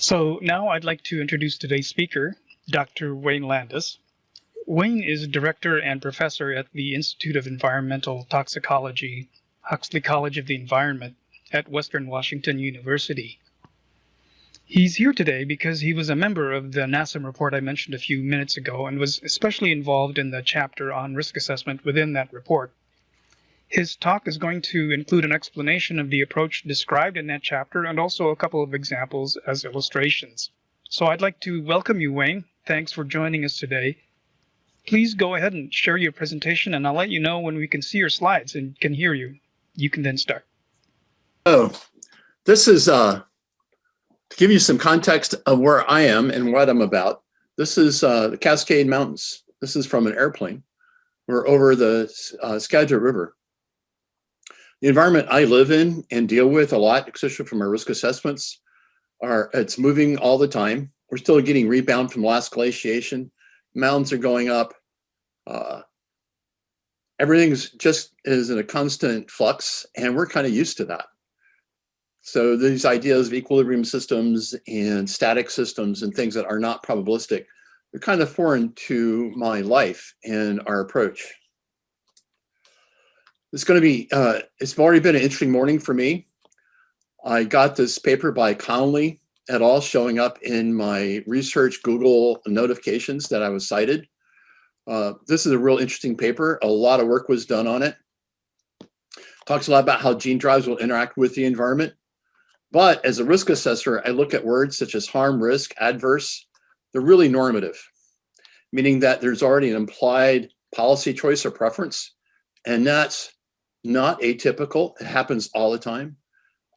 So now I'd like to introduce today's speaker, Dr. Wayne Landis. Wayne is director and professor at the Institute of Environmental Toxicology, Huxley College of the Environment at Western Washington University. He's here today because he was a member of the NASEM report I mentioned a few minutes ago and was especially involved in the chapter on risk assessment within that report. His talk is going to include an explanation of the approach described in that chapter and also a couple of examples as illustrations. So I'd like to welcome you, Wayne. Thanks for joining us today. Please go ahead and share your presentation, and I'll let you know when we can see your slides and can hear you. You can then start. Oh, this is to give you some context of where I am and what I'm about. This is the Cascade Mountains. This is from an airplane. We're over the Skagit River. The environment I live in and deal with a lot, especially from our risk assessments, it's moving all the time. We're still getting rebound from last glaciation. Mountains are going up. Everything's just is in a constant flux, and we're kind of used to that. So these ideas of equilibrium systems and static systems and things that are not probabilistic, they're kind of foreign to my life and our approach. It's going to be, it's already been an interesting morning for me. I got this paper by Connolly et al. Showing up in my research Google notifications that I was cited. This is a real interesting paper. A lot of work was done on it. Talks a lot about how gene drives will interact with the environment. But as a risk assessor, I look at words such as harm, risk, adverse. They're really normative, meaning that there's already an implied policy choice or preference, and that's not atypical. It happens all the time.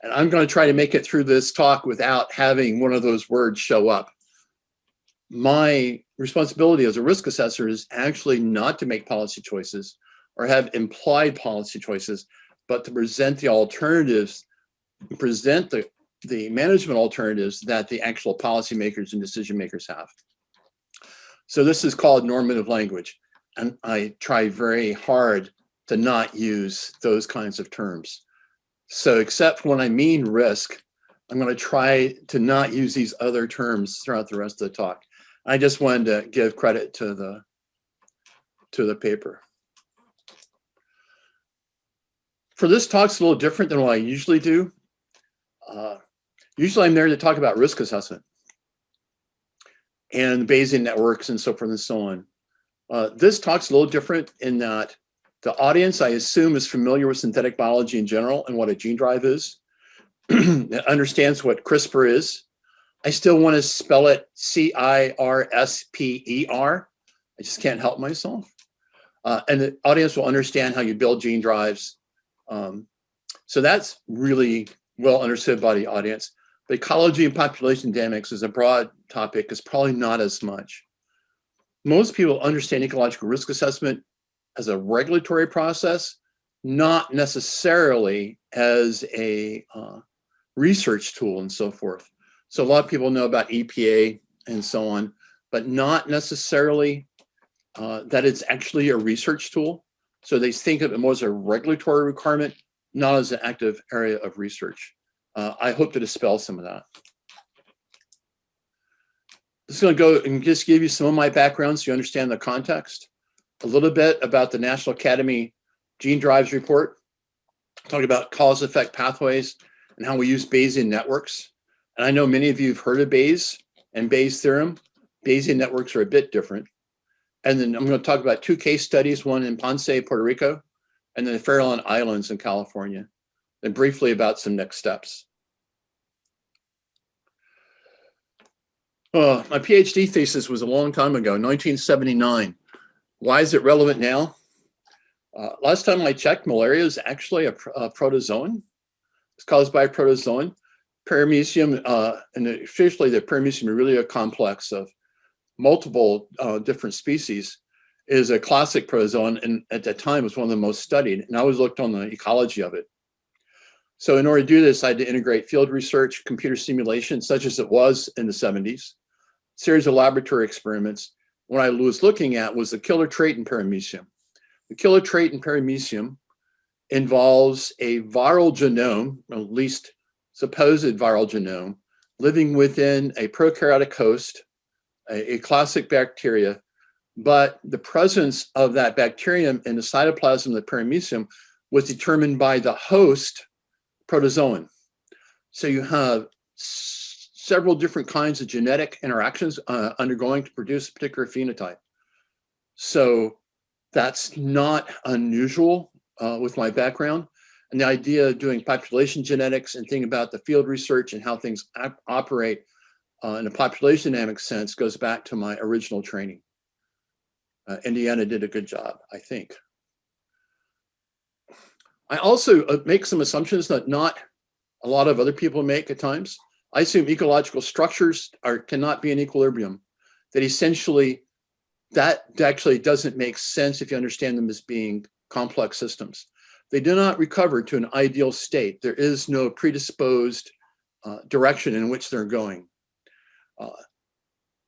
And I'm going to try to make it through this talk without having one of those words show up. My responsibility as a risk assessor is actually not to make policy choices or have implied policy choices, but to present the alternatives, present the management alternatives that the actual policymakers and decision makers have. So this is called normative language. And I try very hard to not use those kinds of terms. So except when I mean risk, I'm going to try to not use these other terms throughout the rest of the talk. I just wanted to give credit to the paper. For this talk, it's a little different than what I usually do. Usually I'm there to talk about risk assessment and Bayesian networks and so forth and so on. This talk's a little different in that the audience, I assume, is familiar with synthetic biology in general and what a gene drive is. It understands what CRISPR is. I still want to spell it C-I-R-S-P-E-R. I just can't help myself. And the audience will understand how you build gene drives. So that's really well understood by the audience. But ecology and population dynamics is a broad topic. It's probably not as much. Most people understand ecological risk assessment as a regulatory process, not necessarily as a research tool and so forth. So a lot of people know about EPA and so on, but not necessarily that it's actually a research tool. So they think of it more as a regulatory requirement, not as an active area of research. I hope to dispel some of that. I'm just going to go and just give you some of my background so you understand the context. A little bit about the National Academy Gene Drives report, talking about cause-effect pathways and how we use Bayesian networks. And I know many of you have heard of Bayes and Bayes' theorem. Bayesian networks are a bit different. And then I'm going to talk about two case studies, one in Ponce, Puerto Rico, and then the Farallon Islands in California. Then briefly about some next steps. My PhD thesis was a long time ago, 1979. Why is it relevant now? Last time I checked, malaria is actually a protozoan. It's caused by a protozoan. Paramecium, and especially the Paramecium aurelia complex of multiple different species, is a classic protozoan, and at that time was one of the most studied. And I always looked on the ecology of it. So in order to do this, I had to integrate field research, computer simulation, such as it was in the 70s, series of laboratory experiments. What I was looking at was the killer trait in Paramecium. The killer trait in Paramecium involves a viral genome, at least supposed viral genome, living within a prokaryotic host, a classic bacteria, but the presence of that bacterium in the cytoplasm of the perimecium was determined by the host protozoan. So you have several different kinds of genetic interactions undergoing to produce a particular phenotype. So that's not unusual with my background. And the idea of doing population genetics and thinking about the field research and how things operate in a population dynamic sense goes back to my original training. Indiana did a good job, I think. I also make some assumptions that not a lot of other people make at times. I assume ecological structures cannot be in equilibrium, that essentially that actually doesn't make sense if you understand them as being complex systems. They do not recover to an ideal state. There is no predisposed direction in which they're going.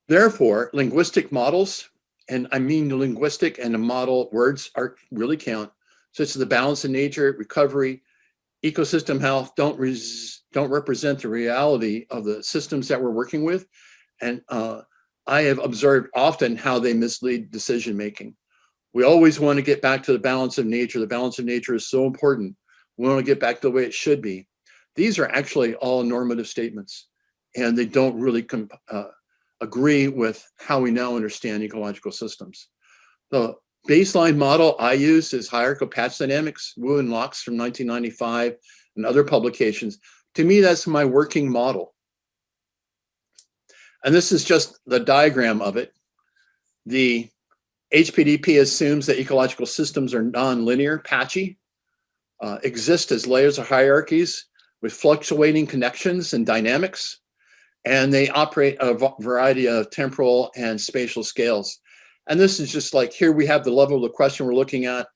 Therefore, linguistic models, and I mean the linguistic and the model words really count, such as the balance of nature, recovery, ecosystem health, don't represent the reality of the systems that we're working with. And I have observed often how they mislead decision making. We always want to get back to the balance of nature. The balance of nature is so important. We want to get back to the way it should be. These are actually all normative statements, and they don't really agree with how we now understand ecological systems. The baseline model I use is Hierarchal Patch Dynamics, Wu and Locks from 1995 and other publications. To me, that's my working model. And this is just the diagram of it. The HPDP assumes that ecological systems are non-linear, patchy, exist as layers of hierarchies with fluctuating connections and dynamics, and they operate a variety of temporal and spatial scales. And this is just like, here we have the level of the question we're looking at.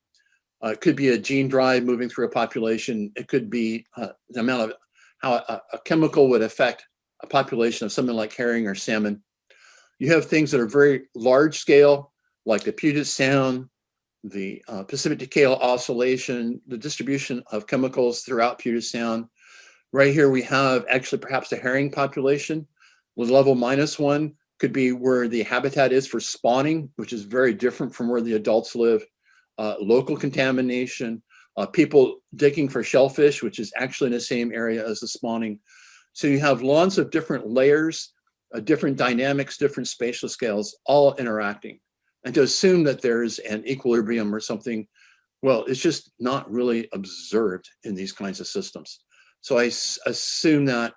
It could be a gene drive moving through a population. It could be the amount of how a chemical would affect a population of something like herring or salmon. You have things that are very large scale, like the Puget Sound, the Pacific Decadal Oscillation, the distribution of chemicals throughout Puget Sound. Right here we have actually perhaps the herring population. With level -1 could be where the habitat is for spawning, which is very different from where the adults live. Local contamination, people digging for shellfish, which is actually in the same area as the spawning. So you have lots of different layers, different dynamics, different spatial scales, all interacting. And to assume that there's an equilibrium or something, well, it's just not really observed in these kinds of systems. So I assume that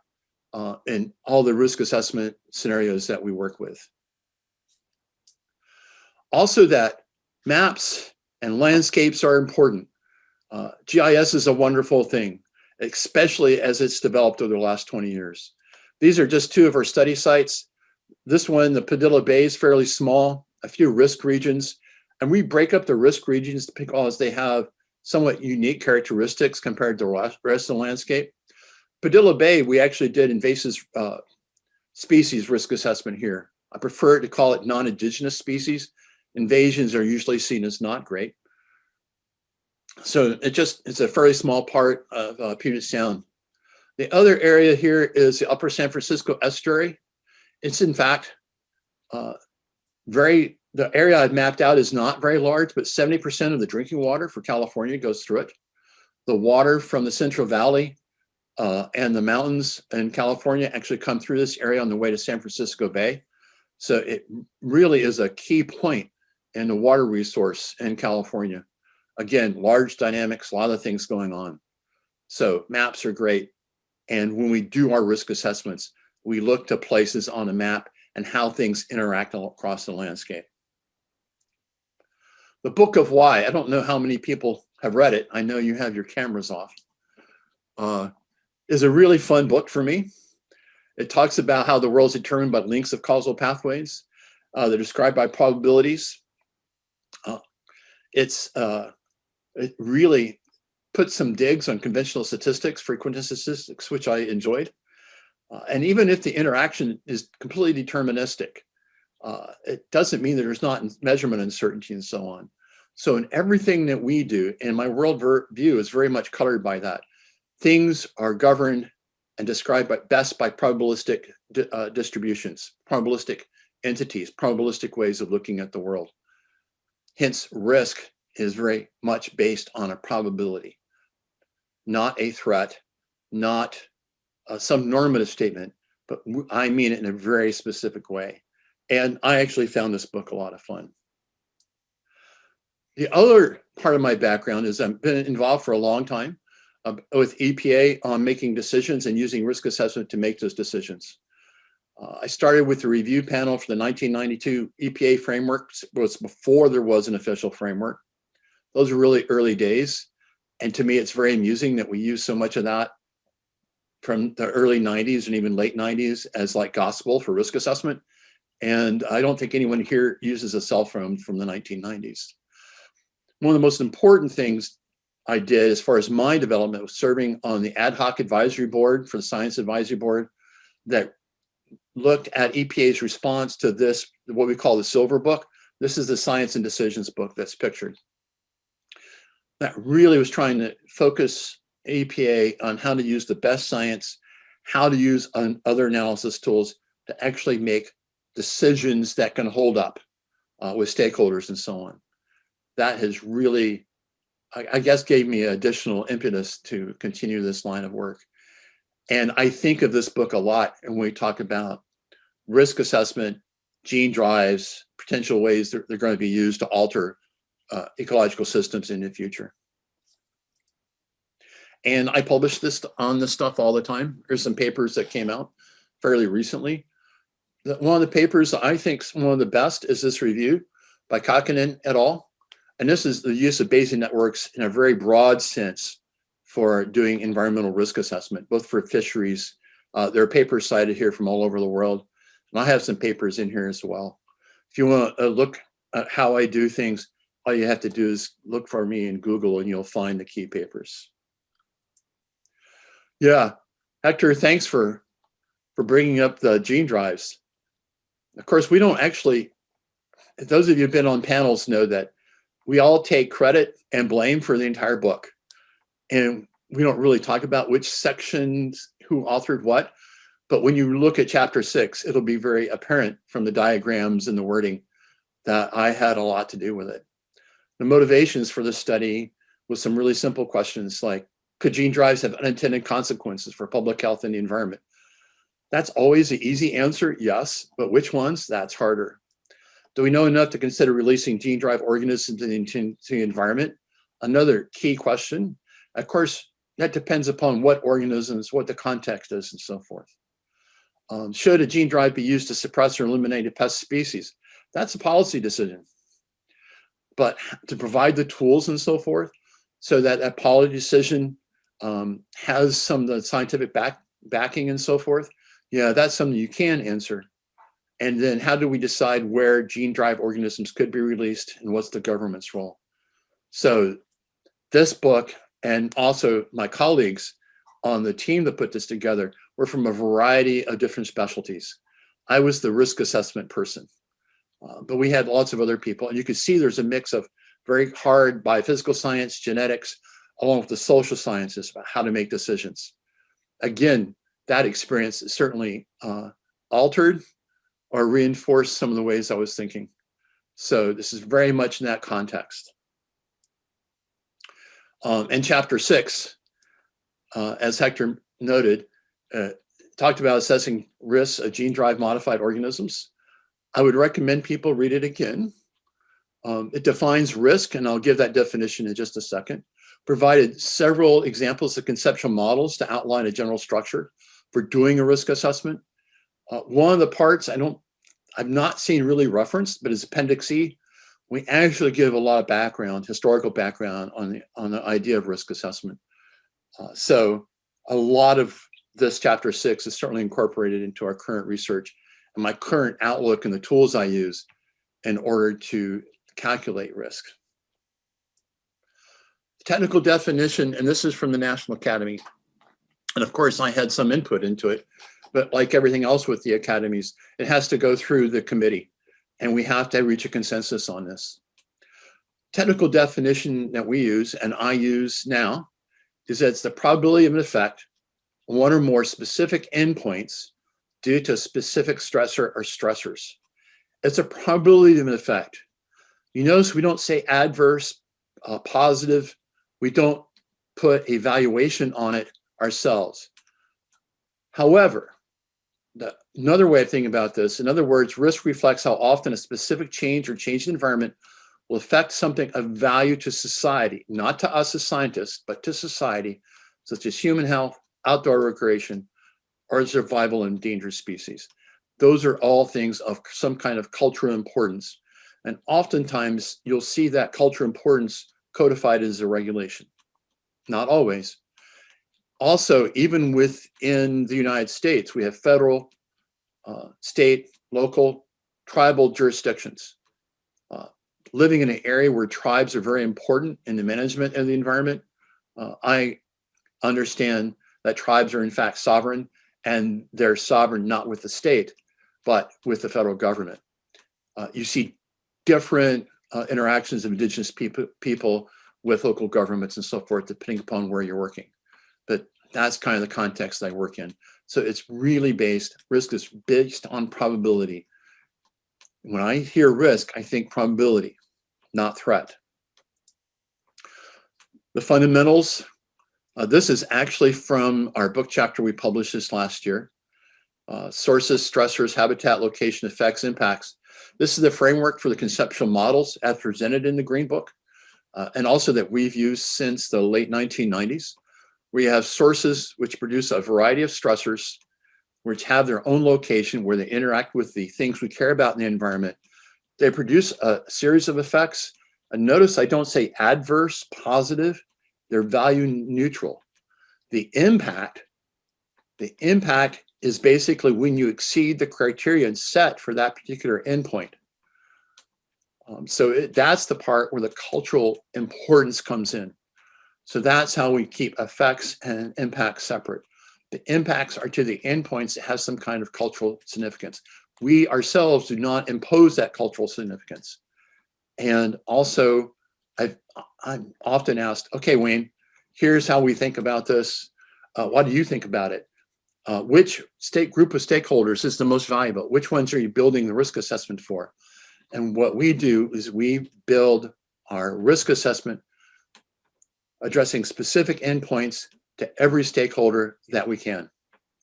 in all the risk assessment scenarios that we work with. Also that maps and landscapes are important. GIS is a wonderful thing, especially as it's developed over the last 20 years. These are just two of our study sites. This one, the Padilla Bay, is fairly small, a few risk regions, and we break up the risk regions because they have somewhat unique characteristics compared to the rest of the landscape. Padilla Bay, we actually did invasive species risk assessment here. I prefer to call it non-indigenous species. Invasions are usually seen as not great. So it's a fairly small part of Puget Sound. The other area here is the Upper San Francisco Estuary. It's in fact the area I've mapped out is not very large, but 70% of the drinking water for California goes through it. The water from the Central Valley and the mountains in California actually come through this area on the way to San Francisco Bay. So it really is a key point in the water resource in California. Again, large dynamics, a lot of things going on. So maps are great. And when we do our risk assessments, we look to places on a map and how things interact across the landscape. The Book of Why, I don't know how many people have read it. I know you have your cameras off. Is a really fun book for me. It talks about how the world is determined by links of causal pathways. They're described by probabilities. It really puts some digs on conventional statistics, frequentist statistics, which I enjoyed. And even if the interaction is completely deterministic, it doesn't mean that there's not measurement uncertainty and so on. So in everything that we do, and my world view is very much colored by that. Things are governed and described best by probabilistic distributions, probabilistic entities, probabilistic ways of looking at the world. Hence, risk is very much based on a probability, not a threat, not some normative statement, but I mean it in a very specific way. And I actually found this book a lot of fun. The other part of my background is I've been involved for a long time with EPA on making decisions and using risk assessment to make those decisions. I started with the review panel for the 1992 EPA framework. It was before there was an official framework. Those were really early days. And to me, it's very amusing that we use so much of that from the early 90s and even late 90s as like gospel for risk assessment. And I don't think anyone here uses a cell phone from the 1990s. One of the most important things I did as far as my development was serving on the ad hoc advisory board for the Science Advisory Board that looked at EPA's response to this, what we call the Silver Book. This is the Science and Decisions book that's pictured. That really was trying to focus EPA on how to use the best science, how to use other analysis tools to actually make decisions that can hold up with stakeholders and so on. That has really, I guess, gave me additional impetus to continue this line of work. And I think of this book a lot when we talk about risk assessment, gene drives, potential ways they're going to be used to alter ecological systems in the future. And I publish this on this stuff all the time. There's some papers that came out fairly recently. One of the papers that I think is one of the best is this review by Kakinen et al. And this is the use of Bayesian networks in a very broad sense for doing environmental risk assessment, both for fisheries. There are papers cited here from all over the world. And I have some papers in here as well. If you want to look at how I do things, all you have to do is look for me in Google and you'll find the key papers. Yeah, Hector, thanks for bringing up the gene drives. Of course, we don't actually, those of you who've been on panels know that we all take credit and blame for the entire book. And we don't really talk about which sections, who authored what. But when you look at chapter 6, it'll be very apparent from the diagrams and the wording that I had a lot to do with it. The motivations for this study was some really simple questions like, could gene drives have unintended consequences for public health and the environment? That's always the easy answer, yes, but which ones? That's harder. Do we know enough to consider releasing gene drive organisms into the environment? Another key question. Of course, that depends upon what organisms, what the context is, and so forth. Should a gene drive be used to suppress or eliminate a pest species? That's a policy decision. But to provide the tools and so forth, so that that policy decision has some of the scientific backing and so forth, yeah, that's something you can answer. And then how do we decide where gene drive organisms could be released and what's the government's role? So this book and also my colleagues on the team that put this together were from a variety of different specialties. I was the risk assessment person, but we had lots of other people. And you can see there's a mix of very hard biophysical science, genetics, along with the social sciences about how to make decisions. Again, that experience is certainly altered or reinforced some of the ways I was thinking. So this is very much in that context. In chapter 6, as Hector noted, talked about assessing risks of gene drive modified organisms. I would recommend people read it again. It defines risk, and I'll give that definition in just a second. Provided several examples of conceptual models to outline a general structure for doing a risk assessment. One of the parts I've not seen really referenced, but is Appendix E. We actually give a lot of background, historical background on the idea of risk assessment. So a lot of this chapter 6 is certainly incorporated into our current research and my current outlook and the tools I use in order to calculate risk. Technical definition, and this is from the National Academy. And of course, I had some input into it, but like everything else with the academies, it has to go through the committee, and we have to reach a consensus on this. Technical definition that we use, and I use now, is that it's the probability of an effect one or more specific endpoints due to a specific stressor or stressors. It's a probability of an effect. You notice we don't say adverse, positive. We don't put a valuation on it ourselves. However, another way of thinking about this, in other words, risk reflects how often a specific change or change in environment will affect something of value to society, not to us as scientists, but to society, such as human health, outdoor recreation, or survival in endangered species. Those are all things of some kind of cultural importance. And oftentimes you'll see that cultural importance codified as a regulation. Not always. Also, even within the United States, we have federal, state, local, tribal jurisdictions. Living in an area where tribes are very important in the management of the environment, I understand that tribes are in fact sovereign, and they're sovereign not with the state, but with the federal government. You see different interactions of indigenous people with local governments and so forth, depending upon where you're working. But that's kind of the context I work in. So it's really risk is based on probability. When I hear risk, I think probability, not threat. The fundamentals, this is actually from our book chapter we published this last year. Sources, stressors, habitat, location, effects, impacts. This is the framework for the conceptual models as presented in the Green Book, and also that we've used since the late 1990s. We have sources which produce a variety of stressors, which have their own location where they interact with the things we care about in the environment. They produce a series of effects. And notice I don't say adverse, positive, they're value neutral. The impact is basically when you exceed the criterion set for that particular endpoint. That's the part where the cultural importance comes in. So that's how we keep effects and impacts separate. The impacts are to the endpoints that have some kind of cultural significance. We ourselves do not impose that cultural significance. And also, I'm often asked, okay, Wayne, here's how we think about this. What do you think about it? Which group of stakeholders is the most valuable? Which ones are you building the risk assessment for? And what we do is we build our risk assessment addressing specific endpoints to every stakeholder that we can.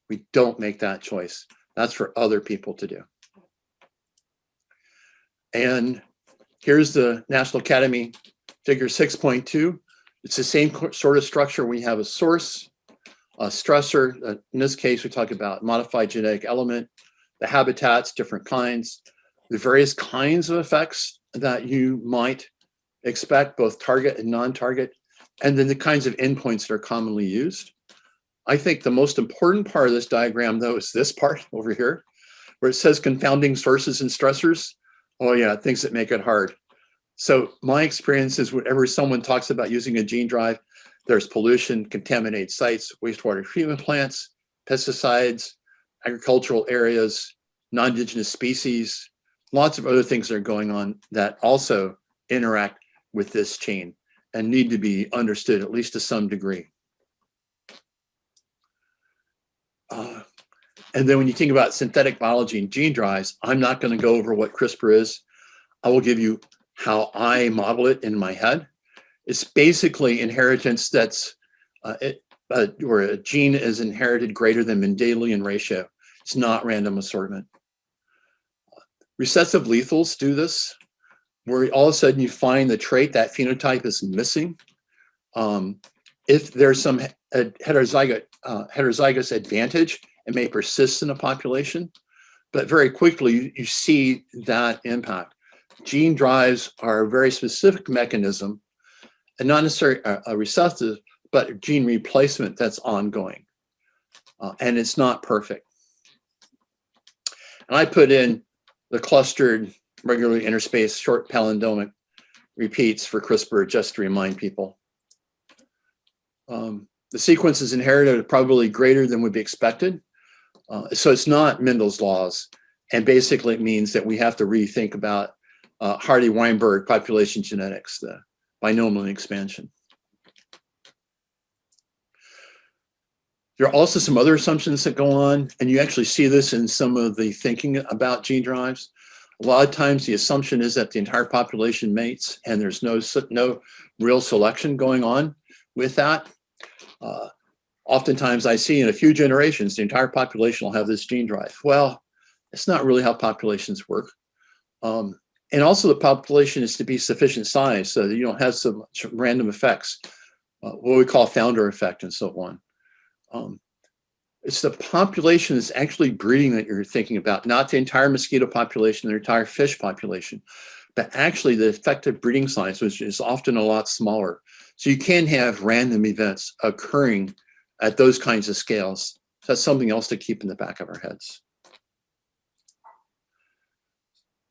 We don't make that choice. That's for other people to do. And here's the National Academy figure 6.2. It's the same sort of structure. We have a source, a stressor. In this case, we talk about modified genetic element, the habitats, different kinds, the various kinds of effects that you might expect, both target and non-target, and then the kinds of endpoints that are commonly used. I think the most important part of this diagram, though, is this part over here, where it says confounding sources and stressors. Oh yeah, things that make it hard. So my experience is whenever someone talks about using a gene drive, there's pollution, contaminated sites, wastewater treatment plants, pesticides, agricultural areas, non-indigenous species, lots of other things that are going on that also interact with this chain and need to be understood at least to some degree. And then when you think about synthetic biology and gene drives, I'm not going to go over what CRISPR is. I will give you how I model it in my head. It's basically inheritance that's where a gene is inherited greater than Mendelian ratio. It's not random assortment. Recessive lethals do this, where all of a sudden you find the trait, that phenotype is missing. If there's some heterozygous advantage, it may persist in a population, but very quickly you see that impact. Gene drives are a very specific mechanism, and not necessarily a recessive, but gene replacement that's ongoing. And it's not perfect. And I put in the clustered, regularly interspaced, short palindromic repeats for CRISPR just to remind people. The sequence is inherited at probably greater than would be expected. So it's not Mendel's laws. And basically it means that we have to rethink about Hardy-Weinberg population genetics, the binomial expansion. There are also some other assumptions that go on, and you actually see this in some of the thinking about gene drives. A lot of times the assumption is that the entire population mates and there's no real selection going on with that. Oftentimes I see in a few generations, the entire population will have this gene drive. Well, it's not really how populations work. And also the population is to be sufficient size so that you don't have some random effects, what we call founder effect and so on. It's the population that's actually breeding that you're thinking about, not the entire mosquito population, the entire fish population, but actually the effective breeding size, which is often a lot smaller. So you can have random events occurring at those kinds of scales. So that's something else to keep in the back of our heads.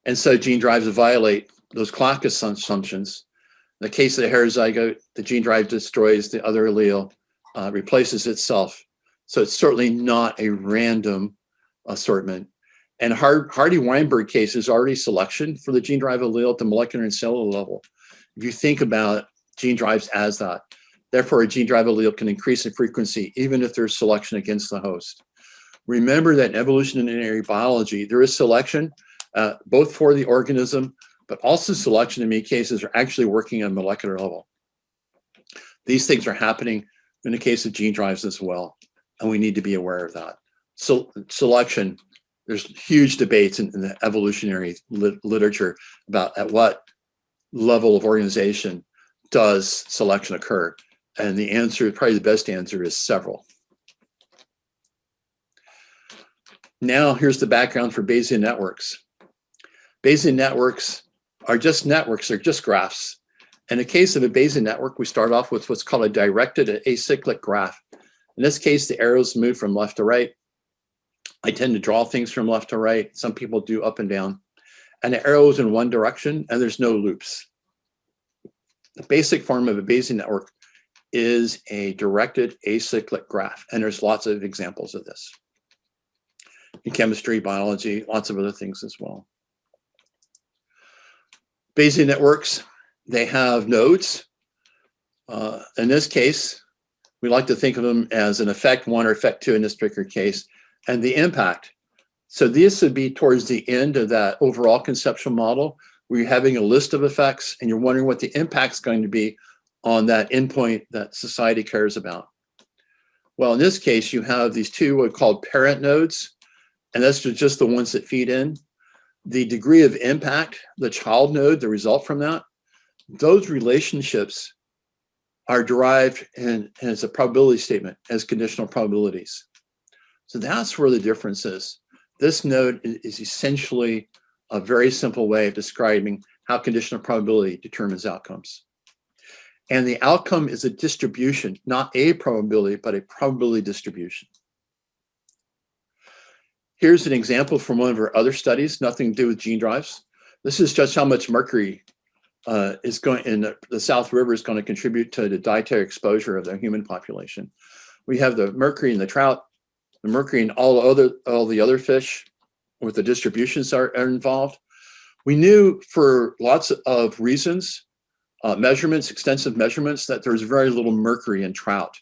And so gene drives violate those clock assumptions. In the case of the heterozygote, the gene drive destroys the other allele, replaces itself. So it's certainly not a random assortment. And Hardy-Weinberg case is already selection for the gene drive allele at the molecular and cellular level. If you think about gene drives as that, therefore a gene drive allele can increase in frequency even if there's selection against the host. Remember that in evolutionary biology, there is selection both for the organism, but also selection in many cases are actually working on molecular level. These things are happening in the case of gene drives as well, and we need to be aware of that. So selection, there's huge debates in the evolutionary literature about at what level of organization does selection occur, and the answer, probably the best answer, is several. Now here's the background for Bayesian networks. Bayesian networks are just networks, they're just graphs. In the case of a Bayesian network, we start off with what's called a directed acyclic graph. In this case, the arrows move from left to right. I tend to draw things from left to right. Some people do up and down. And the arrow is in one direction and there's no loops. The basic form of a Bayesian network is a directed acyclic graph. And there's lots of examples of this. In chemistry, biology, lots of other things as well. Bayesian networks, they have nodes. In this case, we like to think of them as an effect one or effect two in this particular case, and the impact. So this would be towards the end of that overall conceptual model where you're having a list of effects and you're wondering what the impact's going to be on that endpoint that society cares about. Well, in this case, you have these two what are called parent nodes, and that's just the ones that feed in. The degree of impact, the child node, the result from that, those relationships are derived as a probability statement, as conditional probabilities. So that's where the difference is. This node is essentially a very simple way of describing how conditional probability determines outcomes. And the outcome is a distribution, not a probability, but a probability distribution. Here's an example from one of our other studies, nothing to do with gene drives. This is just how much mercury is going in the South River is going to contribute to the dietary exposure of the human population. We have the mercury in the trout, the mercury in all the other fish, with the distributions are involved. We knew for lots of reasons, measurements, extensive measurements, that there was very little mercury in trout.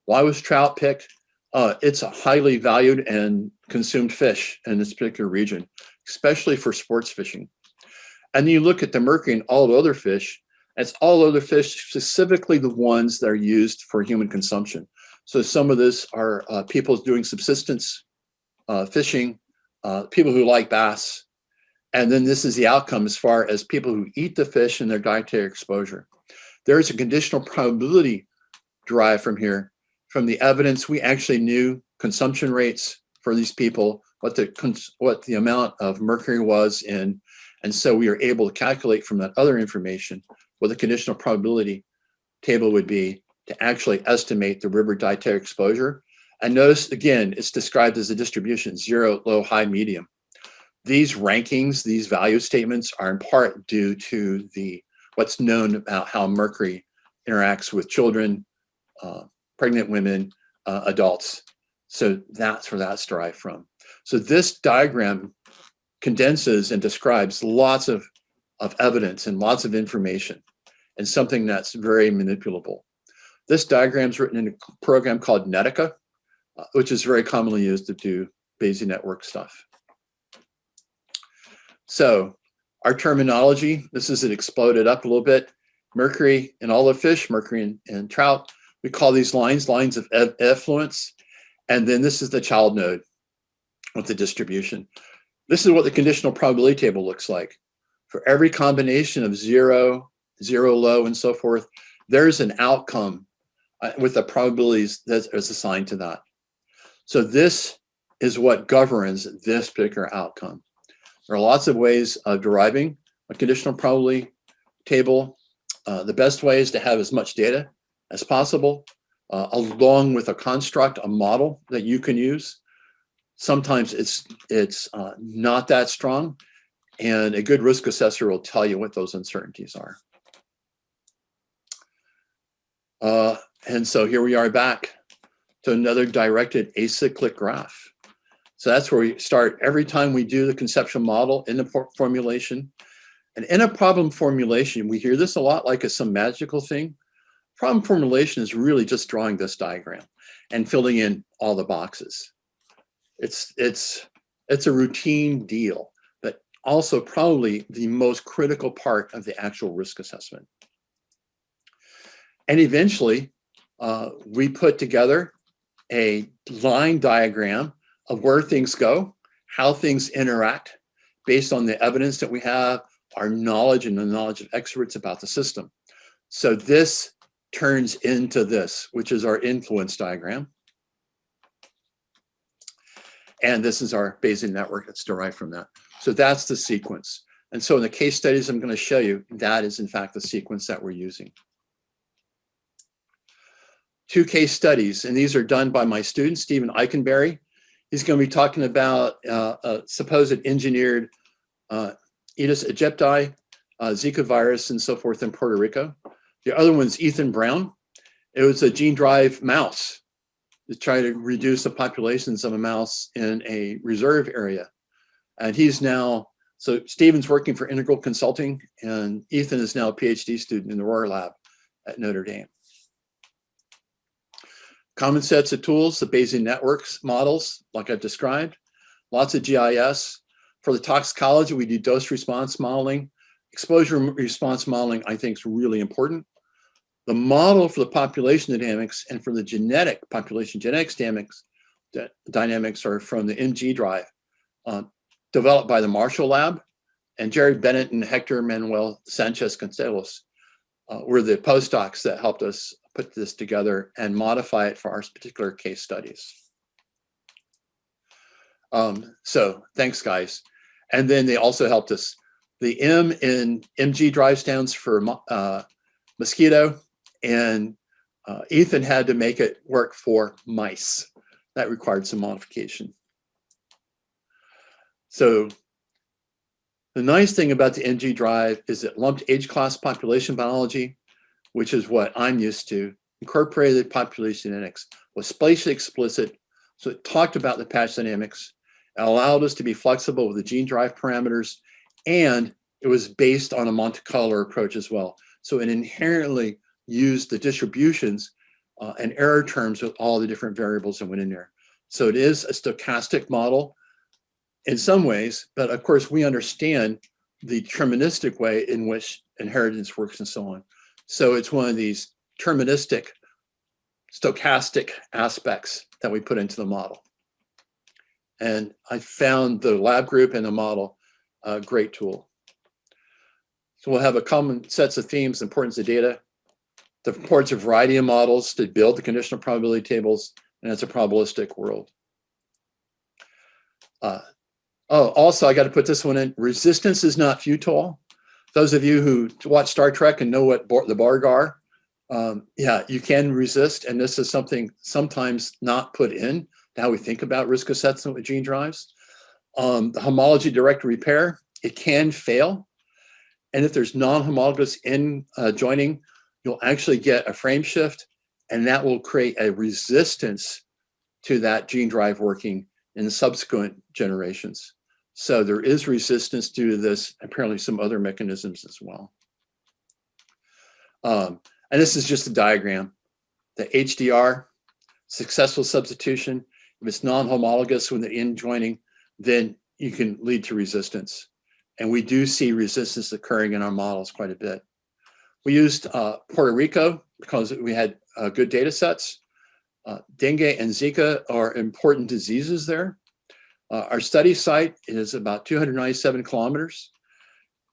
Why was trout picked? It's a highly valued and consumed fish in this particular region, especially for sports fishing. And then you look at the mercury in all the other fish, it's all other fish, specifically the ones that are used for human consumption. So some of this are people doing subsistence fishing, people who like bass. And then this is the outcome as far as people who eat the fish and their dietary exposure. There's a conditional probability derived from here. From the evidence, we actually knew consumption rates for these people, what the amount of mercury was in, and so we are able to calculate from that other information what the conditional probability table would be to actually estimate the river dietary exposure. And notice, again, it's described as a distribution, 0, low, high, medium. These rankings, these value statements are in part due to what's known about how mercury interacts with children, pregnant women, adults. So that's where that's derived from. So this diagram condenses and describes lots of evidence and lots of information and something that's very manipulable. This diagram is written in a program called Netica. which is very commonly used to do Bayesian network stuff. So our terminology, this is it exploded up a little bit. Mercury in all the fish, mercury in trout. We call these lines of effluence. And then this is the child node with the distribution. This is what the conditional probability table looks like. For every combination of zero, low, and so forth, there's an outcome with the probabilities that is assigned to that. So this is what governs this particular outcome. There are lots of ways of deriving a conditional probability table. The best way is to have as much data as possible, along with a construct, a model that you can use. Sometimes it's not that strong, and a good risk assessor will tell you what those uncertainties are. And so here we are back to another directed acyclic graph. So that's where we start every time we do the conceptual model in the formulation. And in a problem formulation, we hear this a lot like it's some magical thing. Problem formulation is really just drawing this diagram and filling in all the boxes. It's a routine deal, but also probably the most critical part of the actual risk assessment. And eventually, we put together a line diagram of where things go, how things interact based on the evidence that we have, our knowledge and the knowledge of experts about the system. So this turns into this, which is our influence diagram. And this is our Bayesian network that's derived from that. So that's the sequence. And so in the case studies I'm going to show you, that is in fact the sequence that we're using. 2 case studies, and these are done by my student, Stephen Eikenberry. He's going to be talking about a supposed engineered Aedes aegypti, Zika virus, and so forth in Puerto Rico. The other one's Ethan Brown. It was a gene drive mouse to try to reduce the populations of a mouse in a reserve area. And he's now, so Stephen's working for Integral Consulting, and Ethan is now a PhD student in the Rohr Lab at Notre Dame. Common sets of tools, the Bayesian networks models, like I've described, lots of GIS. For the toxicology, we do dose response modeling. Exposure response modeling, I think, is really important. The model for the population dynamics and for the genetic population genetics dynamics are from the MG drive, developed by the Marshall Lab, and Jerry Bennett and Hector Manuel Sanchez Concelos were the postdocs that helped us put this together and modify it for our particular case studies. So thanks, guys. And then they also helped us. The M in MG drive stands for mosquito, and Ethan had to make it work for mice. That required some modification. So the nice thing about the MG drive is it lumped age class population biology, which is what I'm used to, incorporated population genetics, was spatially explicit, so it talked about the patch dynamics, and allowed us to be flexible with the gene drive parameters, and it was based on a Monte Carlo approach as well. So it inherently used the distributions and error terms with all the different variables that went in there. So it is a stochastic model in some ways, but of course we understand the deterministic way in which inheritance works and so on. So it's one of these deterministic, stochastic aspects that we put into the model. And I found the lab group and the model a great tool. So we'll have a common sets of themes, importance of data, the importance of variety of models to build the conditional probability tables, and it's a probabilistic world. Also, I got to put this one in. Resistance is not futile. Those of you who watch Star Trek and know what the Borg are, yeah, you can resist, and this is something sometimes not put in to how we think about risk assessment with gene drives. The homology directed repair, it can fail, and if there's non-homologous joining, you'll actually get a frame shift, and that will create a resistance to that gene drive working in subsequent generations. So there is resistance due to this, apparently some other mechanisms as well. And this is just a diagram. The HDR, successful substitution. If it's non-homologous with the end joining, then you can lead to resistance. And we do see resistance occurring in our models quite a bit. We used Puerto Rico because we had good data sets. Dengue and Zika are important diseases there. Our study site is about 297 kilometers,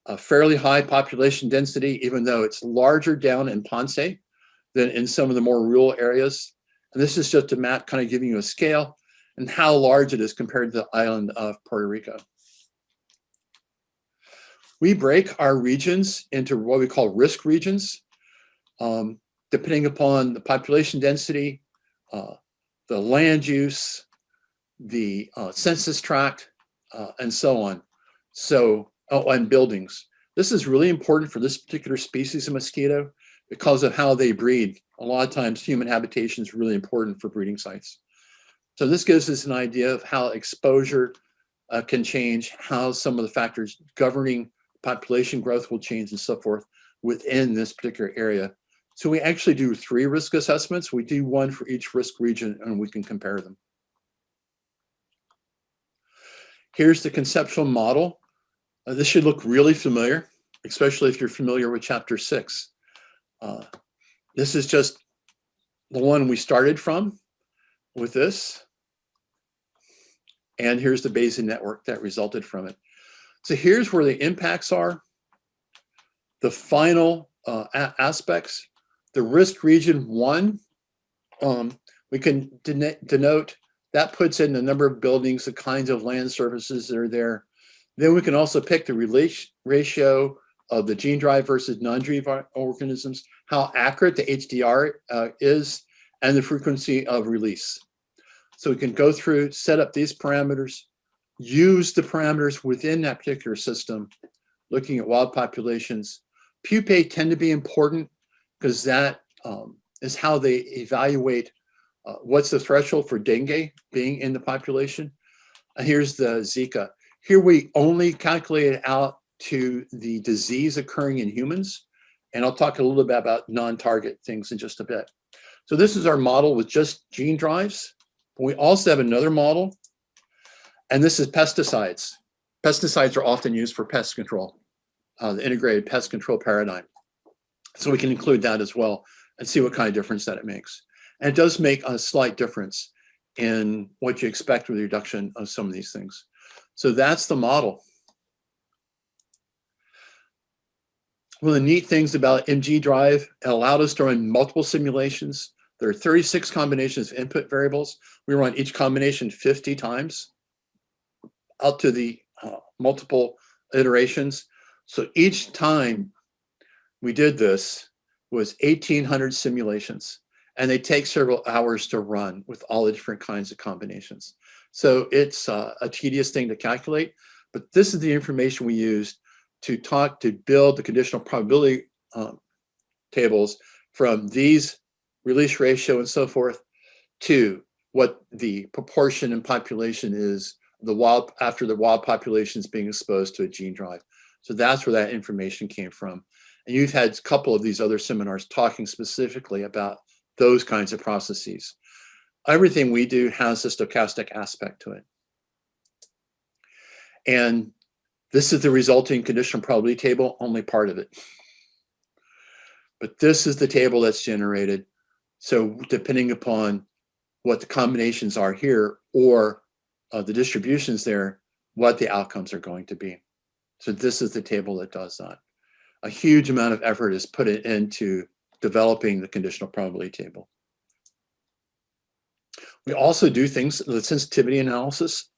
a fairly high population density, even though it's larger down in Ponce than in some of the more rural areas. And this is just a map kind of giving you a scale and how large it is compared to the island of Puerto Rico. We break our regions into what we call risk regions, depending upon the population density, the land use, the census tract, and so on. So, and buildings. This is really important for this particular species of mosquito because of how they breed. A lot of times human habitation is really important for breeding sites. So this gives us an idea of how exposure can change, how some of the factors governing population growth will change and so forth within this particular area. So we actually do 3 risk assessments. We do 1 for each risk region and we can compare them. Here's the conceptual model. This should look really familiar, especially if you're familiar with chapter 6. This is just the one we started from with this. And here's the Bayesian network that resulted from it. So here's where the impacts are. The final aspects, the risk region 1, we can denote that puts in the number of buildings, the kinds of land surfaces that are there. Then we can also pick the ratio of the gene drive versus non-gene drive organisms, how accurate the HDR is, and the frequency of release. So we can go through, set up these parameters, use the parameters within that particular system, looking at wild populations. Pupae tend to be important because that is how they evaluate what's the threshold for dengue being in the population. And here's the Zika. Here we only calculate it out to the disease occurring in humans. And I'll talk a little bit about non-target things in just a bit. So this is our model with just gene drives. But we also have another model, and this is pesticides. Pesticides are often used for pest control, the integrated pest control paradigm. So we can include that as well and see what kind of difference that it makes. And it does make a slight difference in what you expect with the reduction of some of these things. So that's the model. One of the neat things about MG Drive, it allowed us to run multiple simulations. There are 36 combinations of input variables. We run each combination 50 times out to the multiple iterations. So each time we did this was 1,800 simulations, and they take several hours to run with all the different kinds of combinations. So it's a tedious thing to calculate, but this is the information we used to build the conditional probability tables from these release ratio and so forth to what the proportion in population is after the wild population is being exposed to a gene drive. So that's where that information came from. And you've had a couple of these other seminars talking specifically about those kinds of processes. Everything we do has a stochastic aspect to it. And this is the resulting conditional probability table, only part of it. But this is the table that's generated. So depending upon what the combinations are here or the distributions there, what the outcomes are going to be. So this is the table that does that. A huge amount of effort is put into developing the conditional probability table. We also do things, the sensitivity analysis.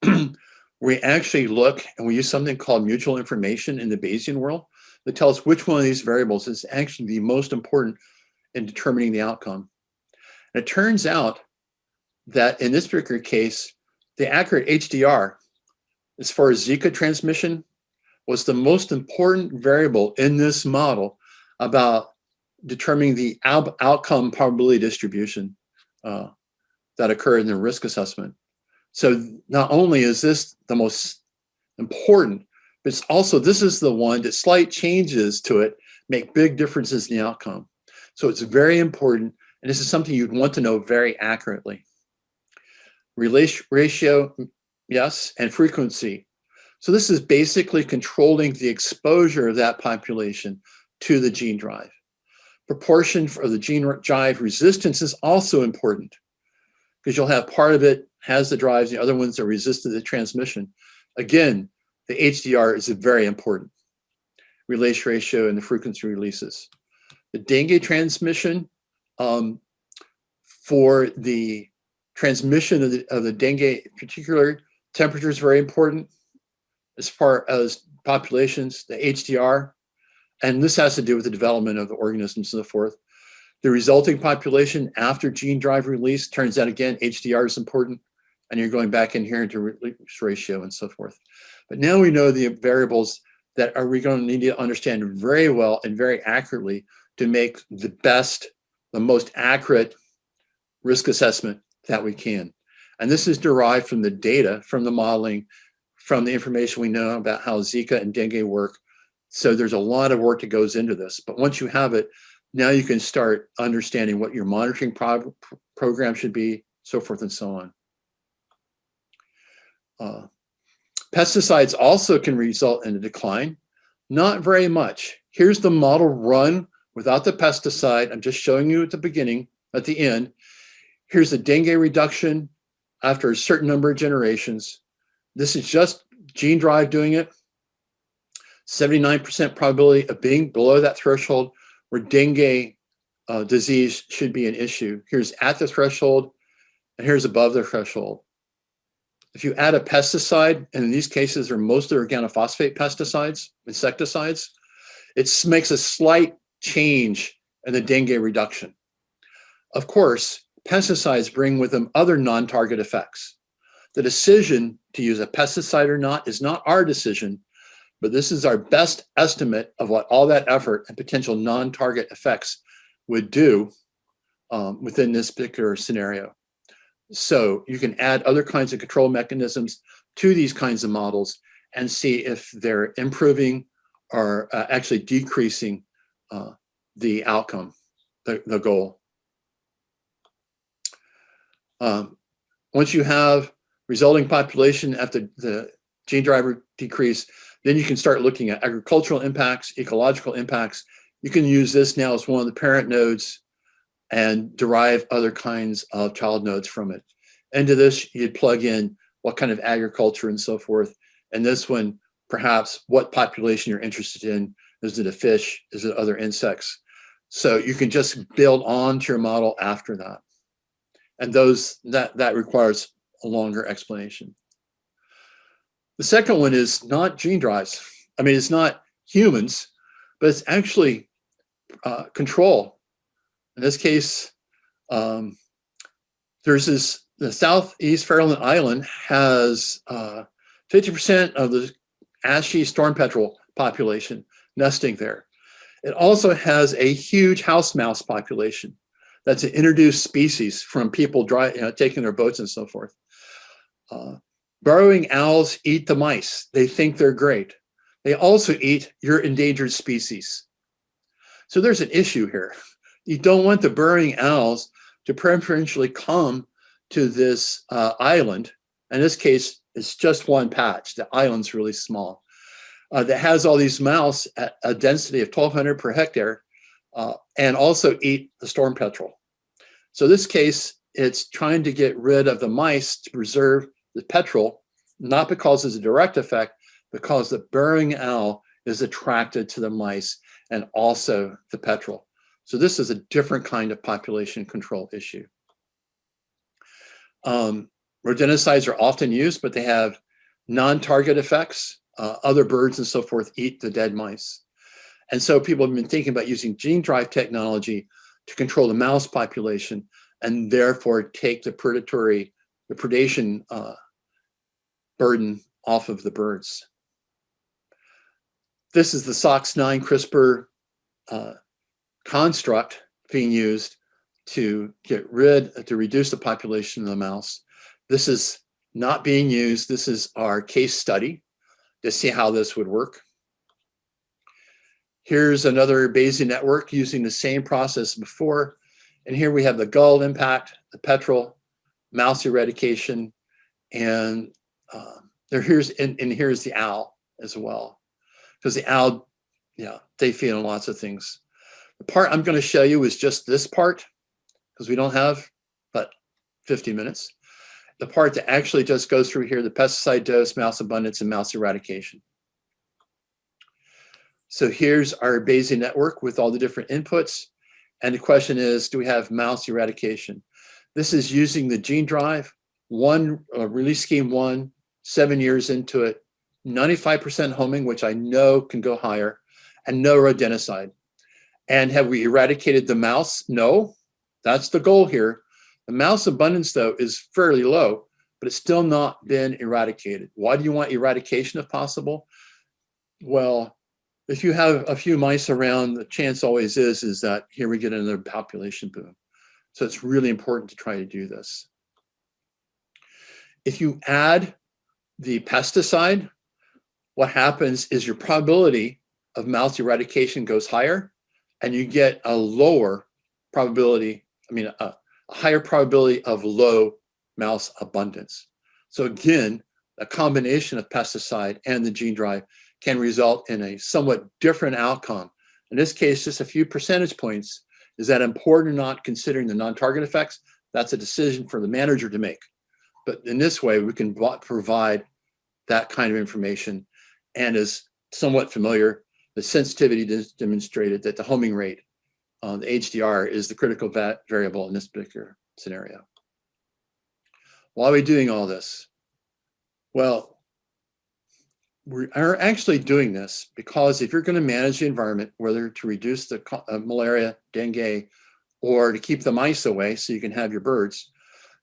We actually look and we use something called mutual information in the Bayesian world that tells us which one of these variables is actually the most important in determining the outcome. And it turns out that in this particular case, the accurate HDR, as far as Zika transmission, was the most important variable in this model about determining the outcome probability distribution that occurred in the risk assessment. So not only is this the most important, but it's also, this is the one that slight changes to it make big differences in the outcome. So it's very important, and this is something you'd want to know very accurately. ratio, yes, and frequency. So this is basically controlling the exposure of that population to the gene drive. Proportion for the gene drive resistance is also important, because you'll have part of it has the drives, the other ones are resistant to the transmission. Again, the HDR is very important. Relation ratio and the frequency releases. The dengue transmission, for the transmission of the dengue particular, temperature is very important as far as populations, the HDR, and this has to do with the development of the organisms and so forth. The resulting population after gene drive release, turns out again, HDR is important, and you're going back in here into release ratio and so forth. But now we know the variables that are we going to need to understand very well and very accurately to make the best, the most accurate risk assessment that we can. And this is derived from the data, from the modeling, from the information we know about how Zika and dengue work. So there's a lot of work that goes into this. But once you have it, now you can start understanding what your monitoring program should be, so forth and so on. Pesticides also can result in a decline, not very much. Here's the model run without the pesticide. I'm just showing you at the beginning, at the end. Here's the dengue reduction after a certain number of generations. This is just gene drive doing it. 79% probability of being below that threshold where dengue disease should be an issue. Here's at the threshold, and here's above the threshold. If you add a pesticide, and in these cases are mostly organophosphate pesticides, insecticides, it makes a slight change in the dengue reduction. Of course, pesticides bring with them other non-target effects. The decision to use a pesticide or not is not our decision, but this is our best estimate of what all that effort and potential non-target effects would do within this particular scenario. So you can add other kinds of control mechanisms to these kinds of models and see if they're improving or actually decreasing the outcome, the goal. Once you have resulting population after the gene driver decrease, then you can start looking at agricultural impacts, ecological impacts. You can use this now as one of the parent nodes and derive other kinds of child nodes from it. Into this, you'd plug in what kind of agriculture and so forth. And this one, perhaps what population you're interested in. Is it a fish? Is it other insects? So you can just build on to your model after that. And that requires a longer explanation. The second one is not gene drives. I mean, it's not humans, but it's actually control. In this case, the southeast Farallon Island has 50% of the ashy storm petrel population nesting there. It also has a huge house mouse population. That's an introduced species from people taking their boats and so forth. Burrowing owls eat the mice. They think they're great. They also eat your endangered species. So there's an issue here. You don't want the burrowing owls to preferentially come to this island. In this case, it's just one patch. The island's really small. That has all these mouse at a density of 1,200 per hectare and also eat the storm petrel. So this case, it's trying to get rid of the mice to preserve the petrel, not because it's a direct effect, because the burrowing owl is attracted to the mice and also the petrel. So this is a different kind of population control issue. Rodenticides are often used, but they have non-target effects. Other birds and so forth eat the dead mice. And so people have been thinking about using gene drive technology to control the mouse population and therefore take the predation burden off of the birds. This is the SOX9 CRISPR construct being used to reduce the population of the mouse. This is not being used. This is our case study to see how this would work. Here's another Bayesian network using the same process before. And here we have the gull impact, the petrel, mouse eradication, and here's the owl as well, because the owl, yeah, they feed on lots of things. The part I'm going to show you is just this part, because we don't have but 50 minutes. The part that actually just goes through here, the pesticide dose, mouse abundance, and mouse eradication. So here's our Bayesian network with all the different inputs. And the question is, do we have mouse eradication? This is using the gene drive, release scheme 1, 7 years into it, 95% homing, which I know can go higher, and no rodenticide. And have we eradicated the mouse? No, that's the goal here. The mouse abundance, though, is fairly low, but it's still not been eradicated. Why do you want eradication if possible? Well, if you have a few mice around, the chance always is that here we get another population boom. So it's really important to try to do this. If you add the pesticide, what happens is your probability of mouse eradication goes higher, and you get a lower probability, a higher probability of low mouse abundance. So again, a combination of pesticide and the gene drive can result in a somewhat different outcome. In this case, just a few percentage points. Is that important or not, considering the non-target effects? That's a decision for the manager to make. But in this way, we can provide that kind of information, and is somewhat familiar. The sensitivity demonstrated that the homing rate, the HDR, is the critical variable in this particular scenario. Why are we doing all this? Well, we are actually doing this because if you're going to manage the environment, whether to reduce the malaria, dengue, or to keep the mice away so you can have your birds,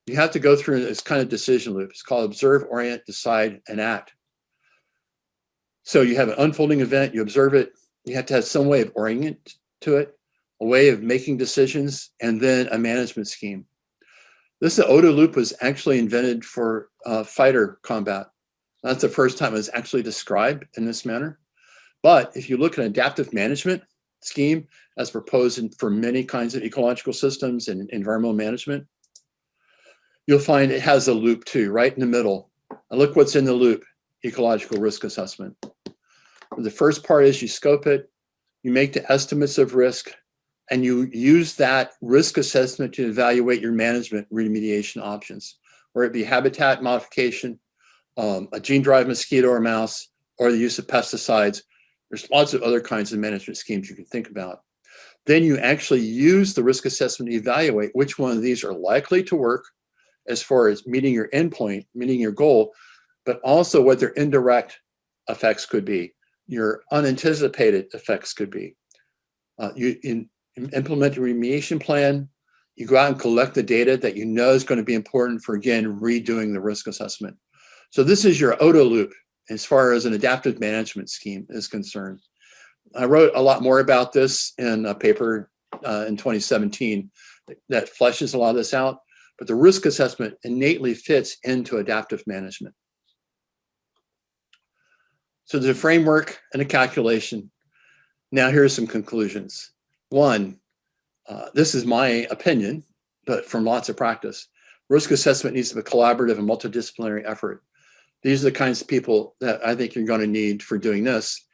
you have to go through this kind of decision loop. It's called observe, orient, decide, and act. So you have an unfolding event, you observe it, you have to have some way of orienting to it, a way of making decisions, and then a management scheme. This OODA loop was actually invented for fighter combat. That's the first time it was actually described in this manner. But if you look at an adaptive management scheme as proposed for many kinds of ecological systems and environmental management, you'll find it has a loop too, right in the middle. And look what's in the loop: ecological risk assessment. The first part is you scope it, you make the estimates of risk, and you use that risk assessment to evaluate your management remediation options, whether it be habitat modification, a gene drive mosquito or mouse, or the use of pesticides. There's lots of other kinds of management schemes you can think about. Then you actually use the risk assessment to evaluate which one of these are likely to work as far as meeting your endpoint, meeting your goal, but also what their indirect effects could be, your unanticipated effects could be. You implement a remediation plan, you go out and collect the data that you know is going to be important for, again, redoing the risk assessment. So this is your OODA loop as far as an adaptive management scheme is concerned. I wrote a lot more about this in a paper in 2017 that fleshes a lot of this out, but the risk assessment innately fits into adaptive management. So there's a framework and a calculation. Now here's some conclusions. One, this is my opinion, but from lots of practice, risk assessment needs to be a collaborative and multidisciplinary effort. These are the kinds of people that I think you're going to need for doing this.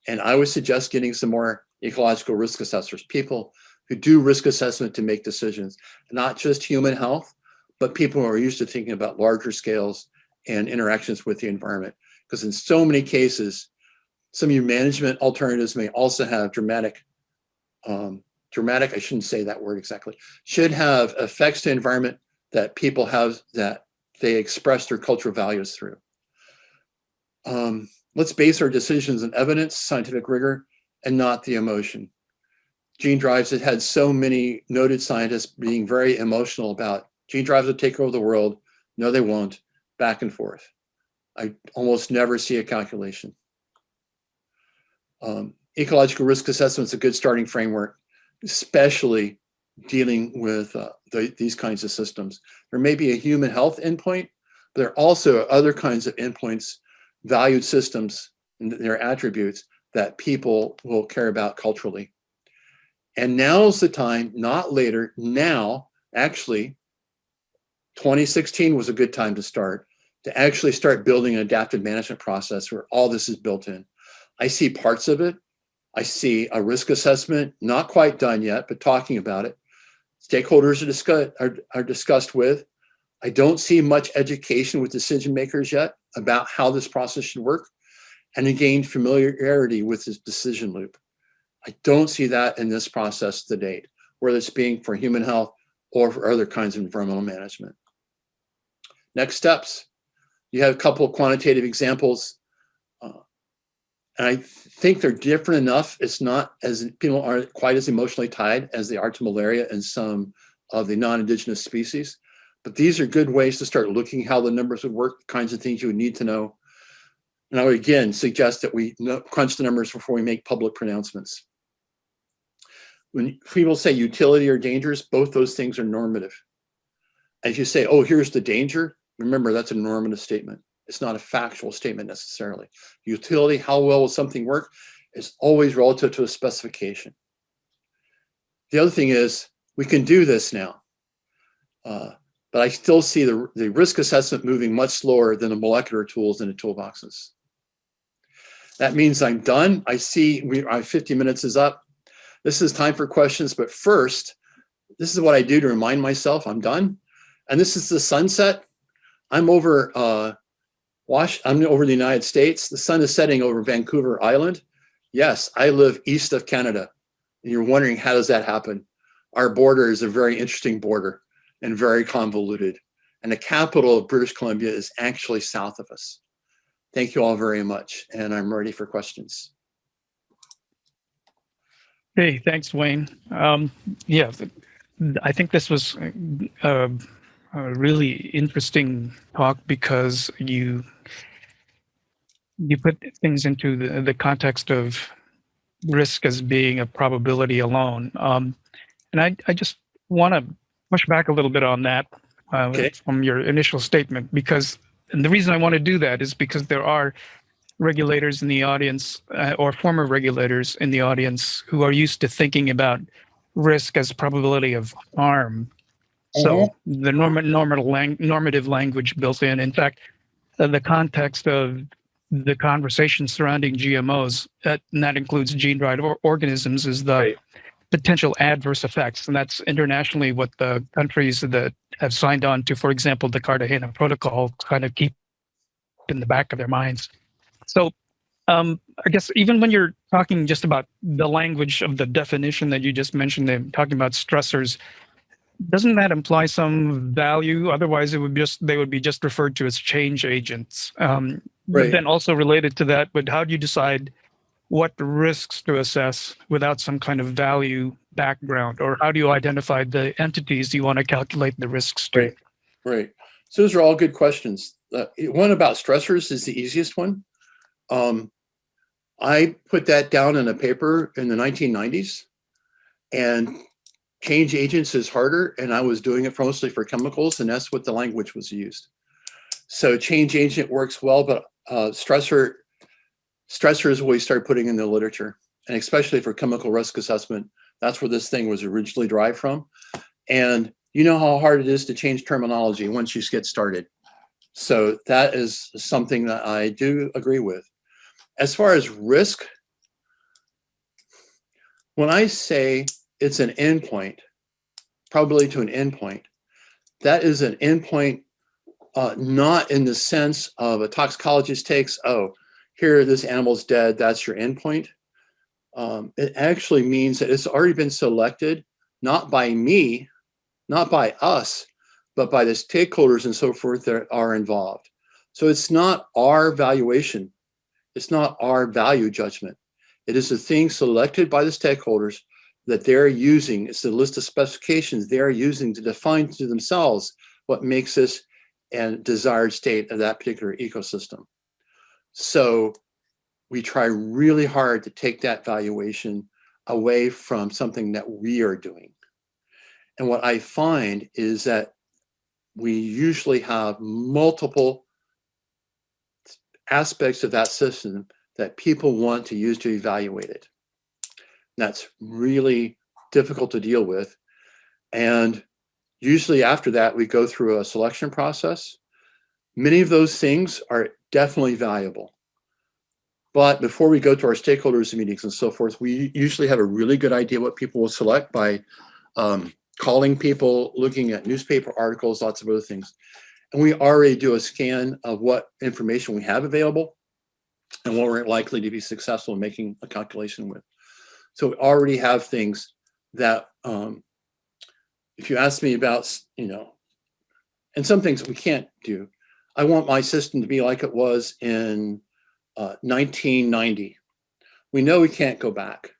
And I would suggest getting some more ecological risk assessors, people who do risk assessment to make decisions, not just human health, but people who are used to thinking about larger scales and interactions with the environment. Because in so many cases, some of your management alternatives may also have dramatic, I shouldn't say that word exactly, should have effects to the environment that people have, that they express their cultural values through. Let's base our decisions on evidence, scientific rigor, and not the emotion. Gene drives have had so many noted scientists being very emotional about gene drives will take over the world. No, they won't. Back and forth. I almost never see a calculation. Ecological risk assessment is a good starting framework, especially dealing with these kinds of systems. There may be a human health endpoint, but there are also other kinds of endpoints, valued systems, and their attributes that people will care about culturally. And now's the time, not later, now, actually, 2016 was a good time to actually start building an adaptive management process where all this is built in. I see parts of it. I see a risk assessment, not quite done yet, but talking about it. Stakeholders are discussed with. I don't see much education with decision makers yet about how this process should work, and again, familiarity with this decision loop. I don't see that in this process to date, whether it's being for human health or for other kinds of environmental management. Next steps. You have a couple of quantitative examples. And I think they're different enough. It's not as people aren't quite as emotionally tied as they are to malaria and some of the non-indigenous species. But these are good ways to start looking how the numbers would work, the kinds of things you would need to know. And I would again suggest that we crunch the numbers before we make public pronouncements. When people say utility or dangers, both those things are normative. As you say, oh, here's the danger, remember that's a normative statement. It's not a factual statement necessarily. Utility, how well will something work, is always relative to a specification. The other thing is, we can do this now. But I still see the risk assessment moving much slower than the molecular tools in the toolboxes. That means I'm done. I see our 50 minutes is up. This is time for questions, but first, this is what I do to remind myself I'm done. And this is the sunset. I'm over the United States. The sun is setting over Vancouver Island. Yes, I live east of Canada. And you're wondering, how does that happen? Our border is a very interesting border and very convoluted. And the capital of British Columbia is actually south of us. Thank you all very much. And I'm ready for questions. Hey, thanks, Wayne. Yeah, I think this was a really interesting talk because you put things into the context of risk as being a probability alone. And I just want to push back a little bit on that from your initial statement, because and the reason I want to do that is because there are regulators in the audience or former regulators in the audience who are used to thinking about risk as probability of harm. So the normative language built in. In fact, the context of the conversation surrounding GMOs, and that includes gene-driven organisms, is the potential adverse effects. And that's internationally what the countries that have signed on to, for example, the Cartagena Protocol, kind of keep in the back of their minds. So I guess even when you're talking just about the language of the definition that you just mentioned, talking about stressors, doesn't that imply some value? Otherwise, they would be just referred to as change agents. But then also related to that, but how do you decide what risks to assess without some kind of value background? Or how do you identify the entities you want to calculate the risks to? Right. So those are all good questions. One about stressors is the easiest one. I put that down in a paper in the 1990s, and change agents is harder, and I was doing it mostly for chemicals, and that's what the language was used. So change agent works well, but stressor is what we started putting in the literature, and especially for chemical risk assessment, that's where this thing was originally derived from. And you know how hard it is to change terminology once you get started. So that is something that I do agree with. As far as risk, when I say it's an endpoint, probability to an endpoint, that is an endpoint not in the sense of a toxicologist takes, oh, here this animal's dead, that's your endpoint. It actually means that it's already been selected, not by me, not by us, but by the stakeholders and so forth that are involved. So it's not our valuation. It's not our value judgment. It is the thing selected by the stakeholders that they're using. It's the list of specifications they're using to define to themselves what makes this a desired state of that particular ecosystem. So we try really hard to take that valuation away from something that we are doing. And what I find is that we usually have multiple aspects of that system that people want to use to evaluate it. That's really difficult to deal with. And Usually after that, we go through a selection process. Many of those things are definitely valuable. But before we go to our stakeholders meetings and so forth, we usually have a really good idea what people will select by calling people, looking at newspaper articles, lots of other things. And we already do a scan of what information we have available and what we're likely to be successful in making a calculation with. So we already have things that, if you ask me about, and some things we can't do. I want my system to be like it was in 1990. We know we can't go back.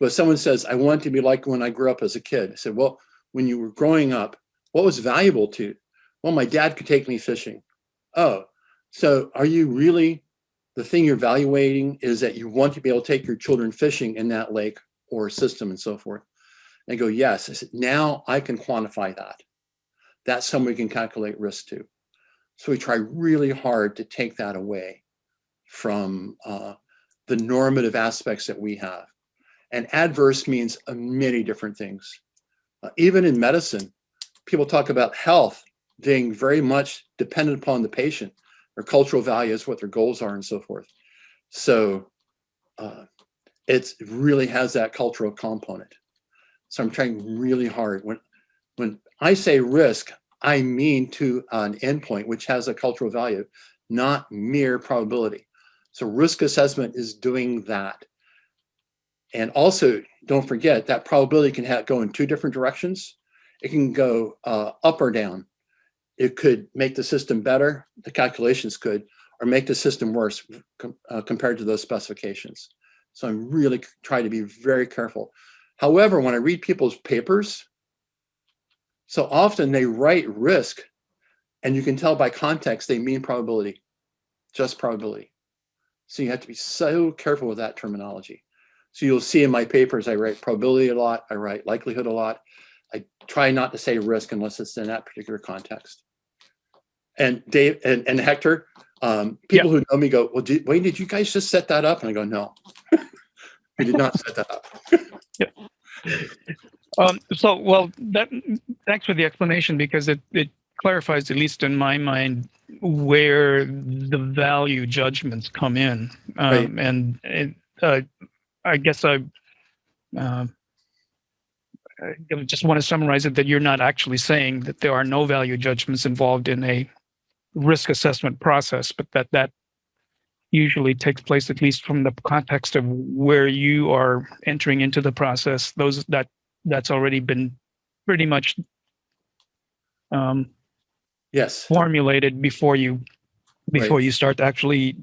But someone says, I want it to be like when I grew up as a kid. I said, well, when you were growing up, what was valuable to you? Well, my dad could take me fishing. Oh, so are you really, the thing you're evaluating is that you want to be able to take your children fishing in that lake or system and so forth? And I go, yes. I said, now I can quantify that. That's something we can calculate risk to. So we try really hard to take that away from the normative aspects that we have. And adverse means many different things. Even in medicine, people talk about health being very much dependent upon the patient, their cultural values, what their goals are, and so forth. So it really has that cultural component. So I'm trying really hard. When I say risk, I mean to an endpoint which has a cultural value, not mere probability. So risk assessment is doing that. And also, don't forget that probability can go in two different directions. It can go up or down. It could make the system better, the calculations could, or make the system worse compared to those specifications. So I'm really trying to be very careful. However, when I read people's papers, so often they write risk, and you can tell by context they mean probability, just probability. So you have to be so careful with that terminology. So you'll see in my papers, I write probability a lot, I write likelihood a lot. I try not to say risk unless it's in that particular context. And Dave and Hector, people who know me go, well, Wayne, did you guys just set that up? And I go, no, we did not set that up. Thanks for the explanation, because it clarifies, at least in my mind, where the value judgments come in. Right. And I guess I just want to summarize it, that you're not actually saying that there are no value judgments involved in a risk assessment process, but that usually takes place, at least from the context of where you are entering into the process. That's already been pretty much formulated before you start actually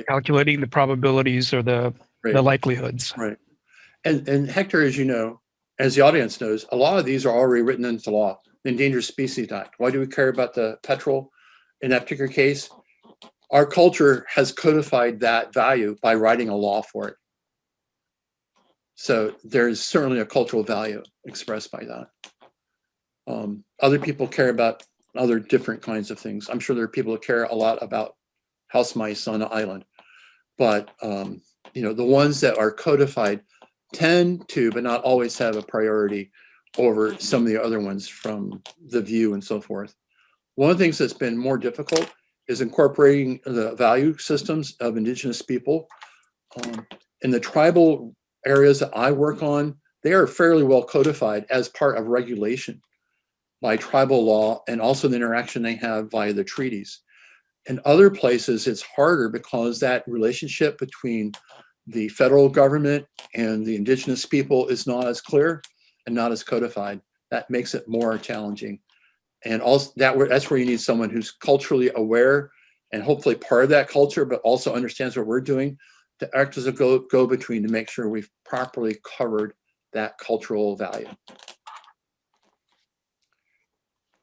calculating the probabilities or the likelihoods. Right. And Hector, as you know, as the audience knows, a lot of these are already written into law. The Endangered Species Act. Why do we care about the petrel in that particular case? Our culture has codified that value by writing a law for it. So there's certainly a cultural value expressed by that. Other people care about other different kinds of things. I'm sure there are people who care a lot about house mice on an island, but the ones that are codified tend to, but not always, have a priority over some of the other ones from the view and so forth. One of the things that's been more difficult is incorporating the value systems of indigenous people. In the tribal areas that I work on, they are fairly well codified as part of regulation by tribal law, and also the interaction they have via the treaties. In other places, it's harder because that relationship between the federal government and the indigenous people is not as clear and not as codified. That makes it more challenging. And also that's where you need someone who's culturally aware and hopefully part of that culture, but also understands what we're doing, to act as a go-between to make sure we've properly covered that cultural value.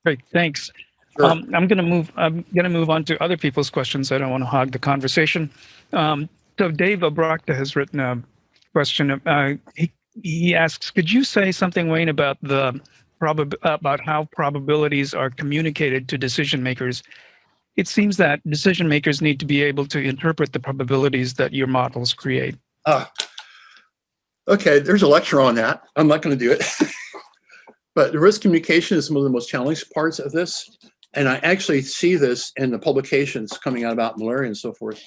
Great, thanks. Sure. I'm going to move on to other people's questions. I don't want to hog the conversation. So Dave Abrakta has written a question. He asks, could you say something, Wayne, about about how probabilities are communicated to decision makers? It seems that decision makers need to be able to interpret the probabilities that your models create. Okay, there's a lecture on that. I'm not going to do it. But the risk communication is one of the most challenging parts of this. And I actually see this in the publications coming out about malaria and so forth.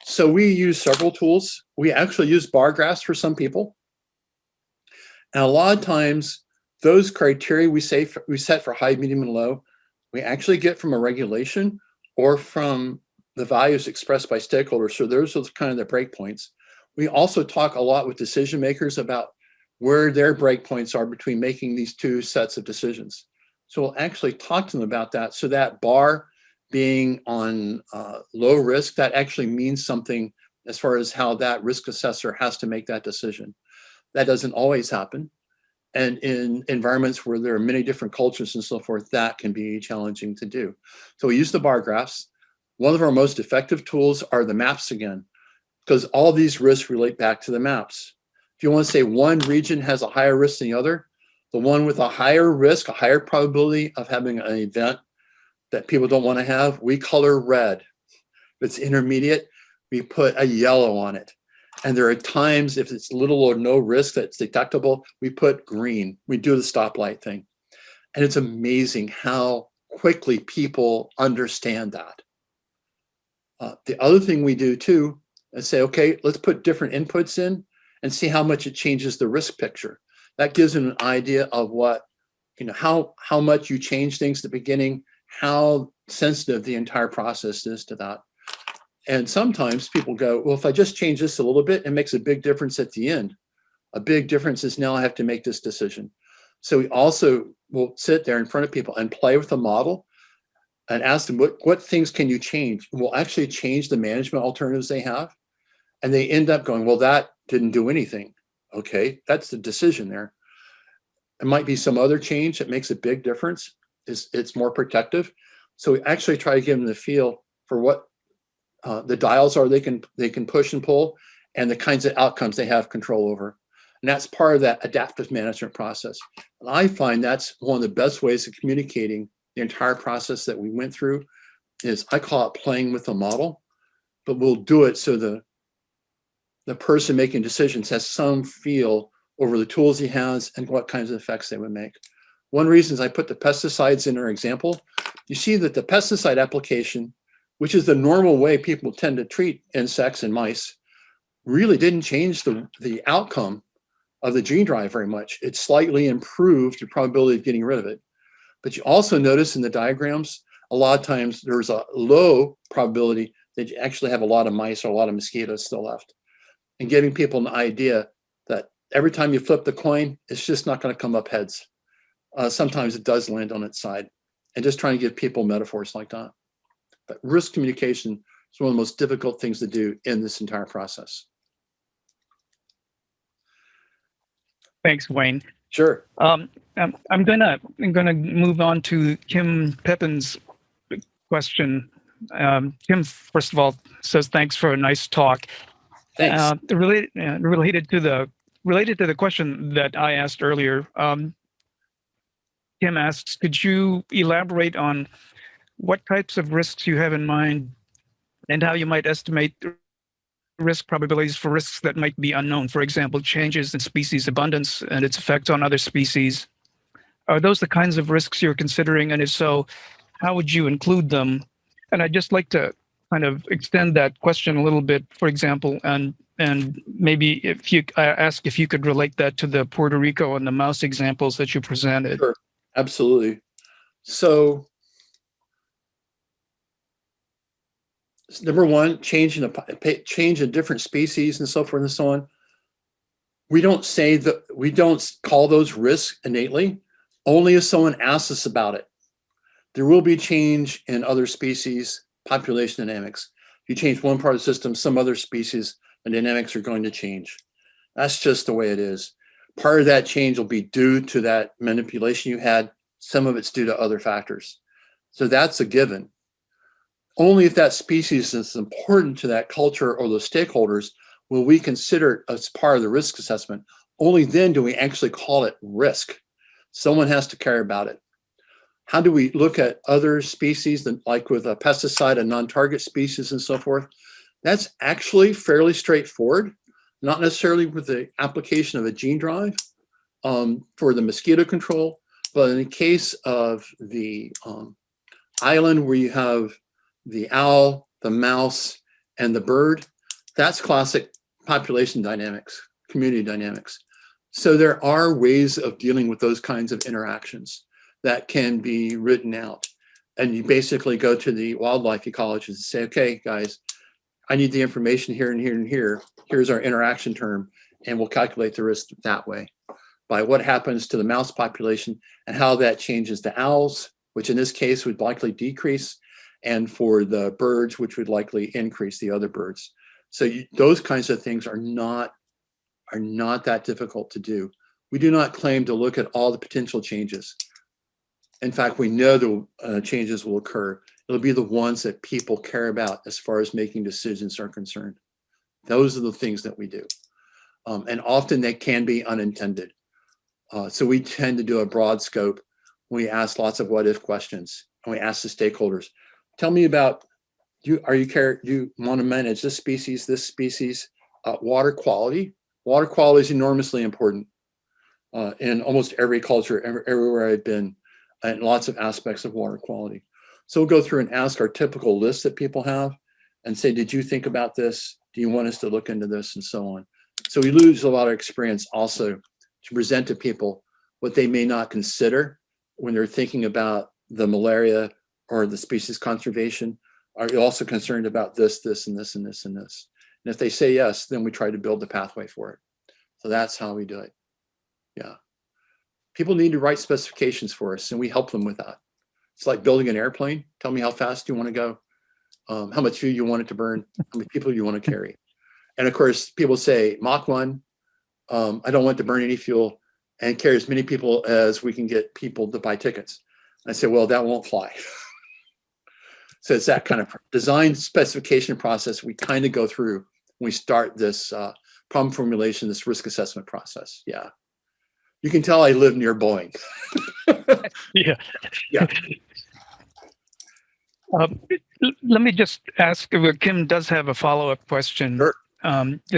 So we use several tools. We actually use bar graphs for some people. And a lot of times, those criteria we set for high, medium, and low, we actually get from a regulation or from the values expressed by stakeholders. So those are kind of the breakpoints. We also talk a lot with decision makers about where their breakpoints are between making these two sets of decisions. So we'll actually talk to them about that. So that bar being on low risk, that actually means something as far as how that risk assessor has to make that decision. That doesn't always happen. And in environments where there are many different cultures and so forth, that can be challenging to do. So we use the bar graphs. One of our most effective tools are the maps again, because all these risks relate back to the maps. If you want to say one region has a higher risk than the other, the one with a higher risk, a higher probability of having an event that people don't want to have, we color red. If it's intermediate, we put a yellow on it. And there are times if it's little or no risk that's detectable, we put green. We do the stoplight thing. And it's amazing how quickly people understand that. The other thing we do too is say, okay, let's put different inputs in and see how much it changes the risk picture. That gives them an idea of what, how much you change things at the beginning, how sensitive the entire process is to that. And sometimes people go, well, if I just change this a little bit, it makes a big difference at the end. A big difference is now I have to make this decision. So we also will sit there in front of people and play with the model and ask them, what things can you change? We'll actually change the management alternatives they have. And they end up going, well, that didn't do anything. Okay, that's the decision there. It might be some other change that makes a big difference. It's more protective. So we actually try to give them the feel for what the dials are they can push and pull, and the kinds of outcomes they have control over. And that's part of that adaptive management process. And I find that's one of the best ways of communicating the entire process that we went through is, I call it playing with the model, but we'll do it so the person making decisions has some feel over the tools he has and what kinds of effects they would make. One reason is I put the pesticides in our example. You see that the pesticide application, which is the normal way people tend to treat insects and mice, really didn't change the outcome of the gene drive very much. It slightly improved the probability of getting rid of it. But you also notice in the diagrams, a lot of times there's a low probability that you actually have a lot of mice or a lot of mosquitoes still left. And giving people an idea that every time you flip the coin, it's just not going to come up heads. Sometimes it does land on its side. And just trying to give people metaphors like that. But risk communication is one of the most difficult things to do in this entire process. Thanks, Wayne. Sure. I'm gonna move on to Kim Pepin's question. Kim, first of all, says thanks for a nice talk. Thanks. Related to the question that I asked earlier, Kim asks, could you elaborate on what types of risks you have in mind and how you might estimate risk probabilities for risks that might be unknown? For example, changes in species abundance and its effect on other species. Are those the kinds of risks you're considering? And if so, how would you include them? And I'd just like to kind of extend that question a little bit, for example, and maybe if you ask if you could relate that to the Puerto Rico and the mouse examples that you presented. Sure, absolutely. So number one, change in different species and so forth and so on. We don't call those risks innately, only if someone asks us about it. There will be change in other species, population dynamics. If you change one part of the system, some other species and dynamics are going to change. That's just the way it is. Part of that change will be due to that manipulation you had. Some of it's due to other factors. So that's a given. Only if that species is important to that culture or those stakeholders will we consider it as part of the risk assessment. Only then do we actually call it risk. Someone has to care about it. How do we look at other species, like with a pesticide, a non-target species and so forth? That's actually fairly straightforward, not necessarily with the application of a gene drive for the mosquito control, But in the case of the island where you have the owl, the mouse, and the bird, that's classic population dynamics, community dynamics. So there are ways of dealing with those kinds of interactions that can be written out. And you basically go to the wildlife ecologists and say, okay, guys, I need the information here and here and here. Here's our interaction term, and we'll calculate the risk that way by what happens to the mouse population and how that changes the owls, which in this case would likely decrease, and for the birds, which would likely increase the other birds. So those kinds of things are not that difficult to do. We do not claim to look at all the potential changes. In fact, we know the changes will occur. It'll be the ones that people care about as far as making decisions are concerned. Those are the things that we do. And often they can be unintended. So we tend to do a broad scope. We ask lots of what if questions, and we ask the stakeholders, tell me about, do you want to manage this species, water quality? Water quality is enormously important in almost every culture, everywhere I've been, and lots of aspects of water quality. So we'll go through and ask our typical list that people have and say, did you think about this? Do you want us to look into this? And so on. So we lose a lot of experience also to present to people what they may not consider when they're thinking about the malaria or the species conservation. Are you also concerned about this, this, and this, and this, and this? And if they say yes, then we try to build the pathway for it. So that's how we do it. Yeah. People need to write specifications for us, and we help them with that. It's like building an airplane. Tell me how fast you want to go, how much fuel you want it to burn, how many people you want to carry. And of course, people say, Mach 1, I don't want to burn any fuel and carry as many people as we can get people to buy tickets. I say, well, that won't fly. So it's that kind of design specification process we kind of go through when we start this problem formulation, this risk assessment process. Yeah. You can tell I live near Boeing. Yeah. Yeah. Let me just ask, Kim does have a follow-up question. Sure.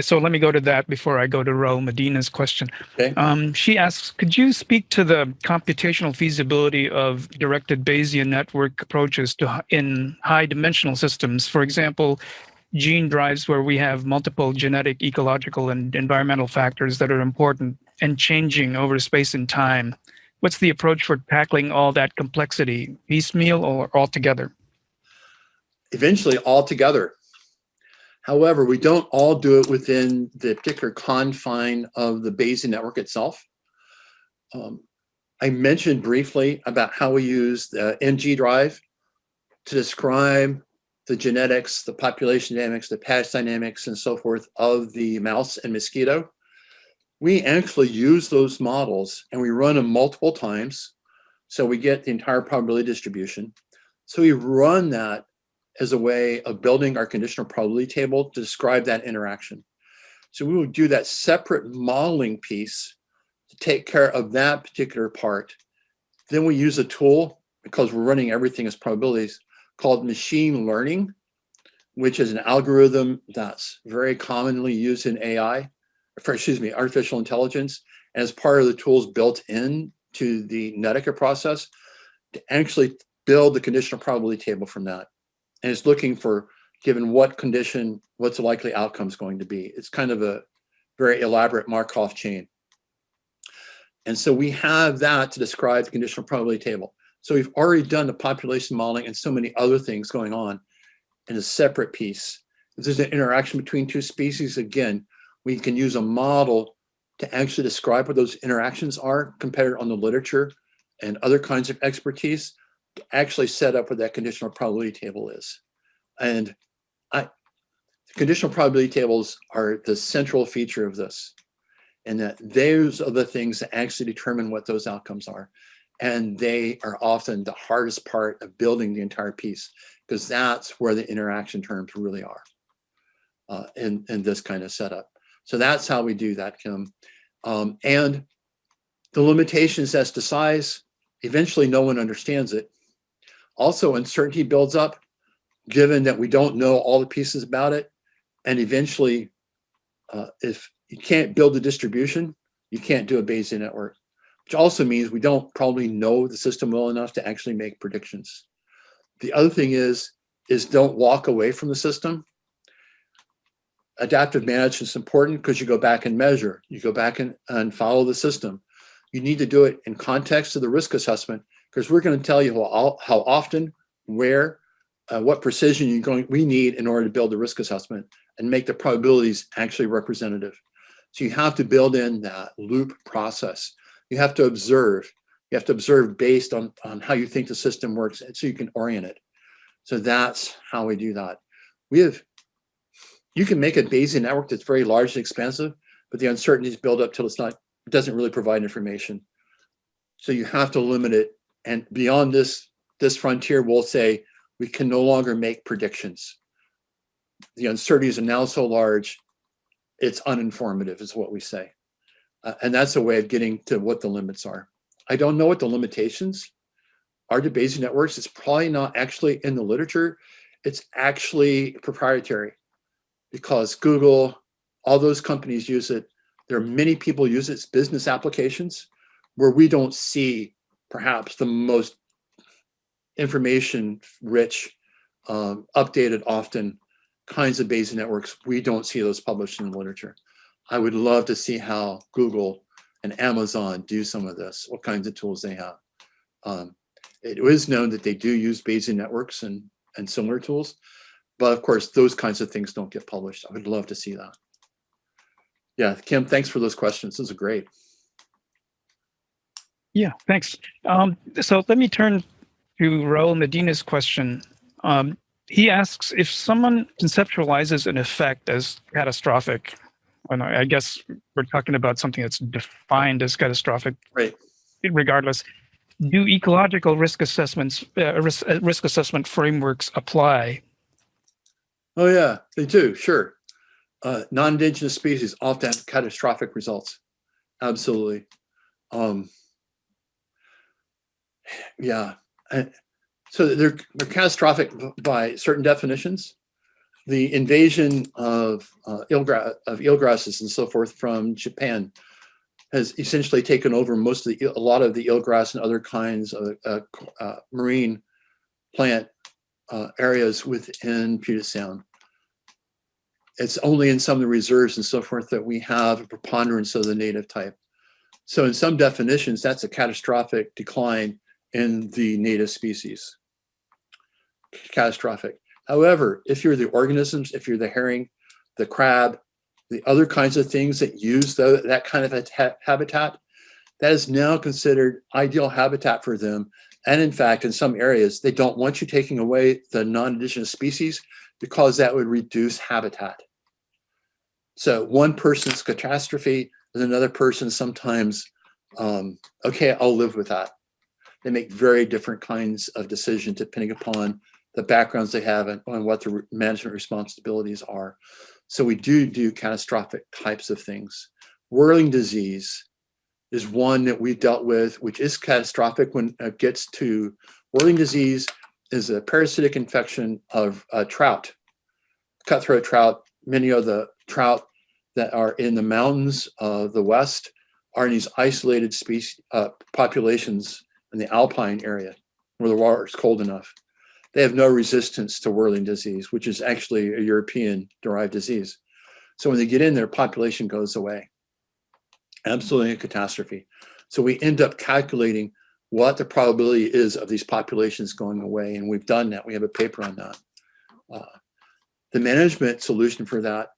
So let me go to that before I go to Raul Medina's question. Okay. She asks, could you speak to the computational feasibility of directed Bayesian network approaches in high-dimensional systems? For example, gene drives where we have multiple genetic, ecological, and environmental factors that are important and changing over space and time. What's the approach for tackling all that complexity, piecemeal or altogether? Eventually all together. However, we don't all do it within the particular confine of the Bayesian network itself. I mentioned briefly about how we use the NG drive to describe the genetics, the population dynamics, the patch dynamics, and so forth of the mouse and mosquito. We actually use those models and we run them multiple times. So we get the entire probability distribution. So we run that as a way of building our conditional probability table to describe that interaction. So we will do that separate modeling piece to take care of that particular part. Then we use a tool, because we're running everything as probabilities, called machine learning, which is an algorithm that's very commonly used in AI, artificial intelligence, and as part of the tools built in to the Netica process to actually build the conditional probability table from that. And it's looking for, given what condition, what's the likely outcome is going to be. It's kind of a very elaborate Markov chain. And so we have that to describe the conditional probability table. So we've already done the population modeling and so many other things going on in a separate piece. If there's an interaction between two species, again, we can use a model to actually describe what those interactions are compared on the literature and other kinds of expertise to actually set up what that conditional probability table is. And the conditional probability tables are the central feature of this, and that those are the things that actually determine what those outcomes are. And they are often the hardest part of building the entire piece, because that's where the interaction terms really are in this kind of setup. So that's how we do that, Kim. And the limitations as to size, eventually no one understands it. Also, uncertainty builds up, given that we don't know all the pieces about it. And eventually, if you can't build a distribution, you can't do a Bayesian network. which also means we don't probably know the system well enough to actually make predictions. The other thing is don't walk away from the system. Adaptive management is important because you go back and measure. You go back and follow the system. You need to do it in context of the risk assessment, because we're going to tell you how often, where, what precision we need in order to build the risk assessment and make the probabilities actually representative. So you have to build in that loop process. You have to observe. You have to observe based on how you think the system works, so you can orient it. So that's how we do that. You can make a Bayesian network that's very large and expansive, but the uncertainties build up till it doesn't really provide information. So you have to limit it. And beyond this frontier, we'll say we can no longer make predictions. The uncertainties are now so large, it's uninformative, is what we say. And that's a way of getting to what the limits are. I don't know what the limitations are to Bayesian networks. It's probably not actually in the literature. It's actually proprietary, because Google, all those companies use it. There are many people use its business applications where we don't see perhaps the most information-rich, updated often kinds of Bayesian networks. We don't see those published in the literature. I would love to see how Google and Amazon do some of this, what kinds of tools they have. It is known that they do use Bayesian networks and similar tools, but of course, those kinds of things don't get published. I would love to see that. Yeah, Kim, thanks for those questions. Those are great. Yeah, thanks. So let me turn to Raul Medina's question. He asks, if someone conceptualizes an effect as catastrophic, and I guess we're talking about something that's defined as catastrophic, right? Regardless, do ecological risk assessments, risk assessment frameworks apply? Oh yeah, they do, sure. Non-indigenous species often have catastrophic results. Absolutely. Yeah. So they're catastrophic by certain definitions. The invasion of eelgrasses and so forth from Japan has essentially taken over a lot of the eelgrass and other kinds of marine plant areas within Puget Sound. It's only in some of the reserves and so forth that we have a preponderance of the native type. So in some definitions, that's a catastrophic decline in the native species. Catastrophic. However, if you're the organisms, if you're the herring, the crab, the other kinds of things that use that kind of habitat, that is now considered ideal habitat for them. And in fact, in some areas, they don't want you taking away the non-indigenous species because that would reduce habitat. So one person's catastrophe is another person sometimes, okay, I'll live with that. They make very different kinds of decisions depending upon the backgrounds they have and what the management responsibilities are. So we do catastrophic types of things. Whirling disease is one that we've dealt with, which is catastrophic when it gets to whirling disease is a parasitic infection of trout, cutthroat trout. Many of the trout that are in the mountains of the West are in these isolated species populations in the alpine area where the water is cold enough. They have no resistance to whirling disease, which is actually a European-derived disease. So when they get in, their population goes away. Absolutely a catastrophe. So we end up calculating what the probability is of these populations going away, and we've done that. We have a paper on that. The management solution for that,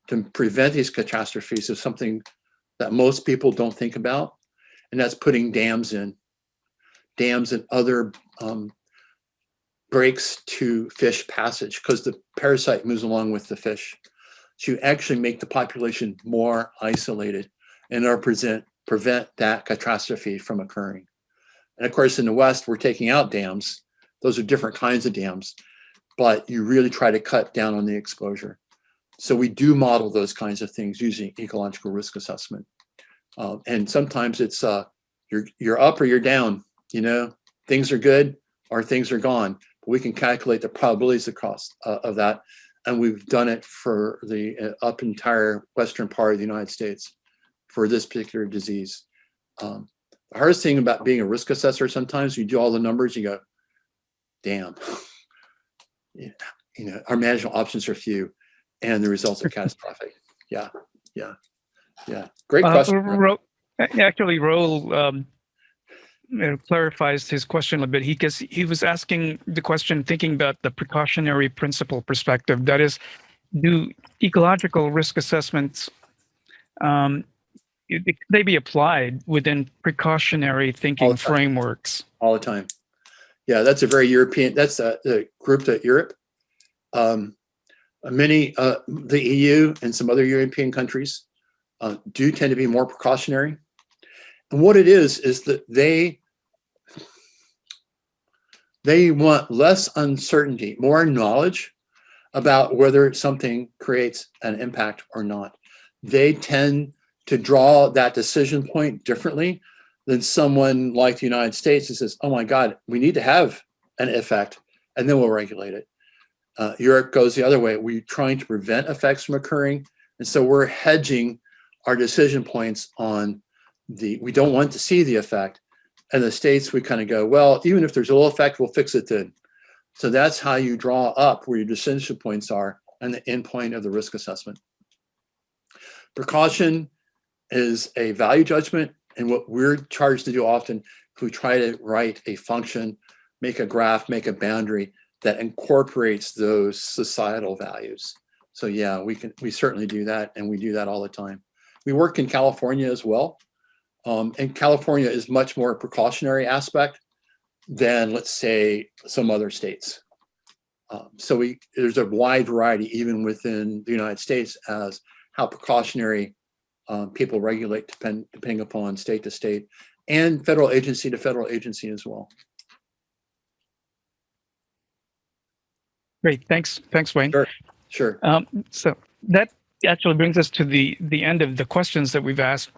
to prevent these catastrophes, is something that most people don't think about, and that's putting dams in. Dams and other breaks to fish passage, because the parasite moves along with the fish. So you actually make the population more isolated and prevent that catastrophe from occurring. And of course, in the West, we're taking out dams. Those are different kinds of dams, but you really try to cut down on the exposure. So we do model those kinds of things using ecological risk assessment. And sometimes it's you're up or you're down, you know, things are good or things are gone. But we can calculate the probabilities across of that. And we've done it for the entire western part of the United States for this particular disease. The The hardest thing about being a risk assessor, sometimes you do all the numbers, you go, damn, our management options are few and the results are catastrophic. Yeah. Great question. Actually, Raul clarifies his question a bit. He was asking the question thinking about the precautionary principle perspective. That is, do ecological risk assessments they be applied within precautionary thinking frameworks? All the time. Yeah, that's a very European, that's a group to Europe. Many, the EU and some other European countries do tend to be more precautionary. And what it is that they want less uncertainty, more knowledge about whether something creates an impact or not. They tend to draw that decision point differently than someone like the United States who says, oh my God, we need to have an effect and then we'll regulate it. Europe goes the other way. We're trying to prevent effects from occurring. And so we're hedging our decision points on we don't want to see the effect. And the States, we kind of go, well, even if there's a little effect, we'll fix it then. So that's how you draw up where your decision points are and the endpoint of the risk assessment. Precaution is a value judgment. And what we're charged to do often is we try to write a function, make a graph, make a boundary that incorporates those societal values. So yeah, we certainly do that, and we do that all the time. We work in California as well. And California is much more precautionary aspect than, let's say, some other states. So there's a wide variety even within the United States as how precautionary people regulate depending upon state to state and federal agency to federal agency as well. Great, thanks, Wayne. Sure. So that actually brings us to the end of the questions that we've asked,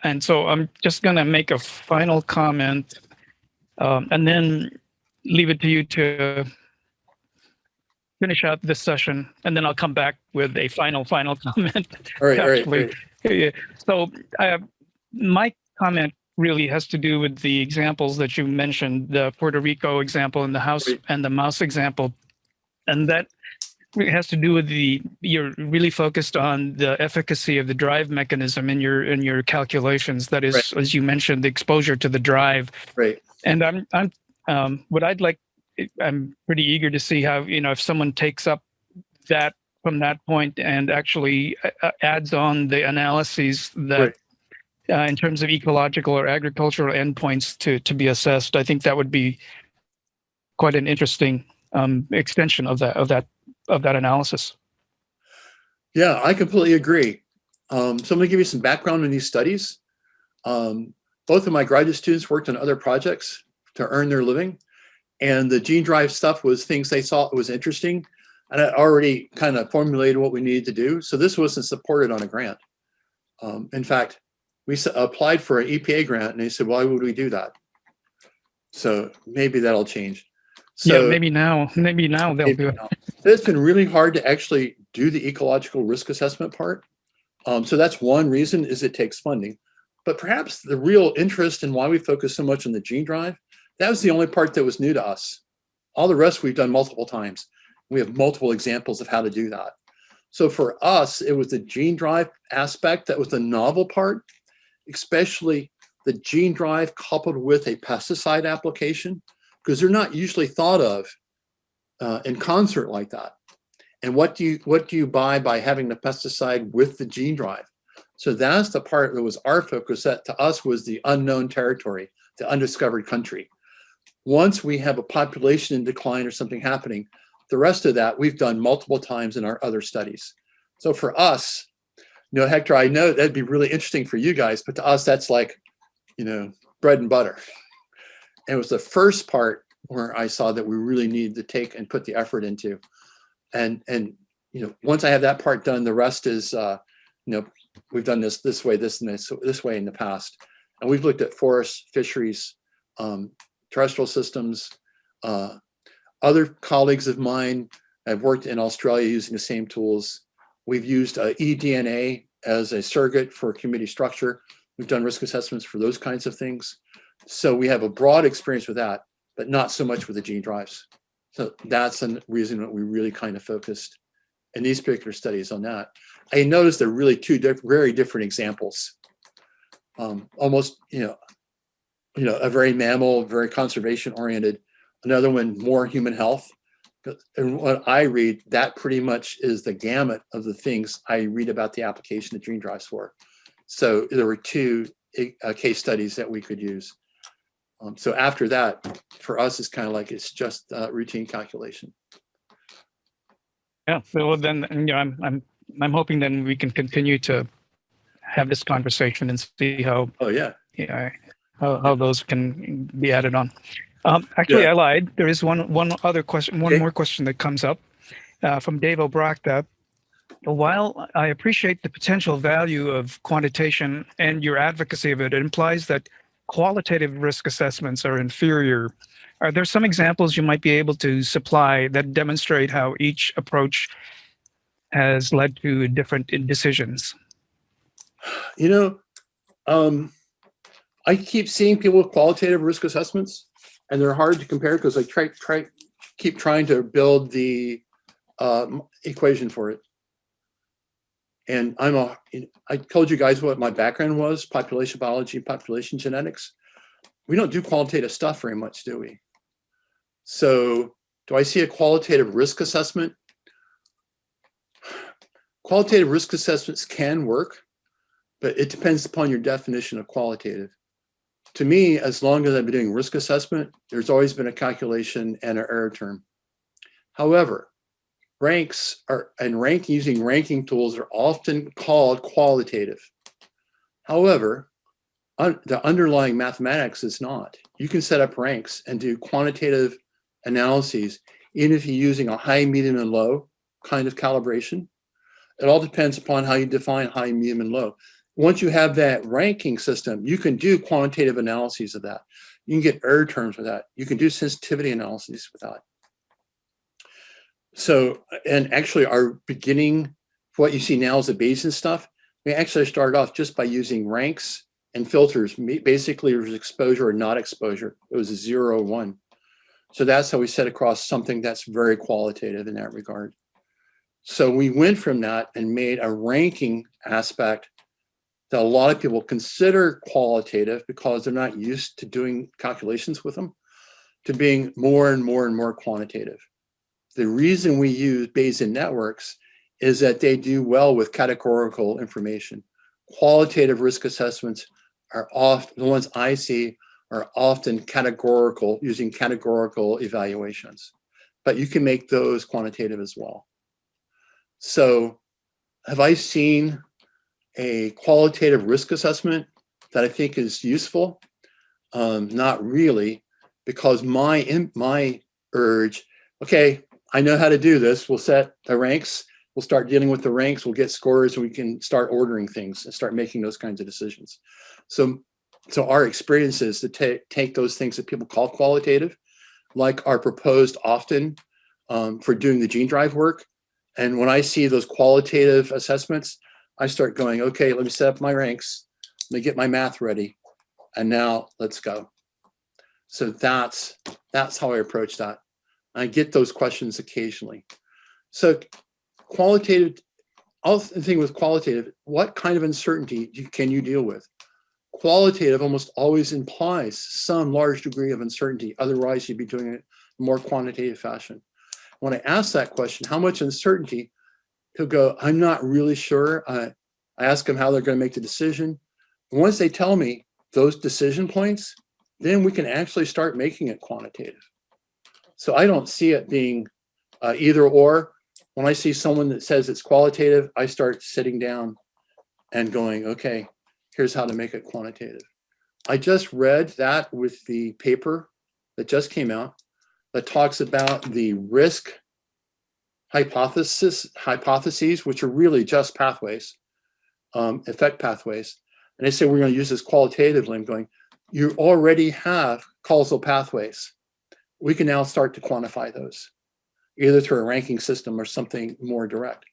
and so I'm just going to make a final comment, and then leave it to you to finish out this session, and then I'll come back with a final comment. All right. Yeah. So my comment really has to do with the examples that you mentioned, the Puerto Rico example and the house and the mouse example. And that has to do with you're really focused on the efficacy of the drive mechanism in your calculations. That is, as you mentioned, the exposure to the drive. Right. And I'm pretty eager to see how, if someone takes up that from that point and actually adds on the analyses that in terms of ecological or agricultural endpoints to be assessed. I think that would be quite an interesting extension of that analysis. Yeah, I completely agree. So I'm going to give you some background on these studies. Both of my graduate students worked on other projects to earn their living, and the gene drive stuff was things they thought was interesting, and I already kind of formulated what we needed to do. So this wasn't supported on a grant. In fact, we applied for an EPA grant, and they said, "Why would we do that?" So maybe that'll change. So yeah, maybe now they'll do it. It's been really hard to actually do the ecological risk assessment part. So that's one reason is it takes funding. But perhaps the real interest in why we focus so much on the gene drive, that was the only part that was new to us. All the rest we've done multiple times. We have multiple examples of how to do that. So for us, it was the gene drive aspect that was the novel part, especially the gene drive coupled with a pesticide application, because they're not usually thought of in concert like that. And what do you buy by having the pesticide with the gene drive? So that's the part that was our focus. That to us was the unknown territory, the undiscovered country. Once we have a population in decline or something happening, the rest of that we've done multiple times in our other studies. So for us, Hector, I know that'd be really interesting for you guys, but to us, that's like, bread and butter. And it was the first part where I saw that we really needed to take and put the effort into. And once I have that part done, the rest is, we've done this way, this way in the past. And we've looked at forests, fisheries, terrestrial systems. Other colleagues of mine have worked in Australia using the same tools. We've used eDNA as a surrogate for community structure. We've done risk assessments for those kinds of things. So we have a broad experience with that, but not so much with the gene drives. So that's a reason that we really kind of focused in these particular studies on that. I noticed they're really two very different examples. Almost, a very mammal, very conservation oriented. Another one more human health. And what I read, that pretty much is the gamut of the things I read about the application of gene drives for. So there were two case studies that we could use. So after that, for us, it's kind of like it's just routine calculation. Yeah. Well, then I'm hoping then we can continue to have this conversation and see how. Oh yeah. Yeah. How those can be added on. Actually, Yeah. I lied. There is one other question, one Okay. more question that comes up from Dave O'Brachta. While I appreciate the potential value of quantitation and your advocacy of it, it implies that qualitative risk assessments are inferior. Are there some examples you might be able to supply that demonstrate how each approach has led to different decisions? I keep seeing people with qualitative risk assessments, and they're hard to compare because I keep trying to build the equation for it. And I told you guys what my background was: population biology, population genetics. We don't do qualitative stuff very much, do we? So do I see a qualitative risk assessment? Qualitative risk assessments can work, but it depends upon your definition of qualitative. To me, as long as I've been doing risk assessment, there's always been a calculation and an error term. However, using ranking tools are often called qualitative. However, the underlying mathematics is not. You can set up ranks and do quantitative analyses, even if you're using a high, medium, and low kind of calibration. It all depends upon how you define high, medium, and low. Once you have that ranking system, you can do quantitative analyses of that. You can get error terms with that. You can do sensitivity analyses with that. So, and actually our beginning, what you see now is the Bayesian stuff. We actually started off just by using ranks and filters. Basically, it was exposure or not exposure. It was a 0 or 1. So that's how we set across something that's very qualitative in that regard. So we went from that and made a ranking aspect that a lot of people consider qualitative because they're not used to doing calculations with them, to being more and more and more quantitative. The reason we use Bayesian networks is that they do well with categorical information. Qualitative risk assessments are often, the ones I see, are often categorical, using categorical evaluations. But you can make those quantitative as well. So have I seen a qualitative risk assessment that I think is useful? Not really, because my urge, okay, I know how to do this. We'll set the ranks. We'll start dealing with the ranks. We'll get scores, and we can start ordering things and start making those kinds of decisions. So our experience is to take those things that people call qualitative, like are proposed often for doing the gene drive work. And when I see those qualitative assessments, I start going, okay, let me set up my ranks. Let me get my math ready. And now let's go. So that's how I approach that. I get those questions occasionally. So qualitative, also the thing with qualitative, what kind of uncertainty can you deal with? Qualitative almost always implies some large degree of uncertainty. Otherwise, you'd be doing it in a more quantitative fashion. When I ask that question, how much uncertainty, he'll go, I'm not really sure. I ask them how they're going to make the decision. And once they tell me those decision points, then we can actually start making it quantitative. So I don't see it being either or. When I see someone that says it's qualitative, I start sitting down and going, okay, here's how to make it quantitative. I just read that with the paper that just came out that talks about the risk hypotheses, which are really just pathways, effect pathways. And they say, we're going to use this qualitatively. I'm going, you already have causal pathways. We can now start to quantify those, either through a ranking system or something more direct.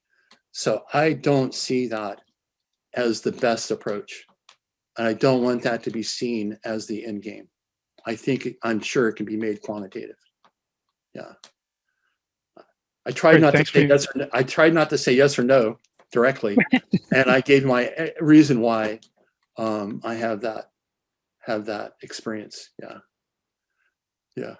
So I don't see that as the best approach. And I don't want that to be seen as the end game. I'm sure it can be made quantitative. Yeah. I tried not to say yes or no. I tried not to say yes or no directly, and I gave my reason why I have that experience. Yeah. Yeah.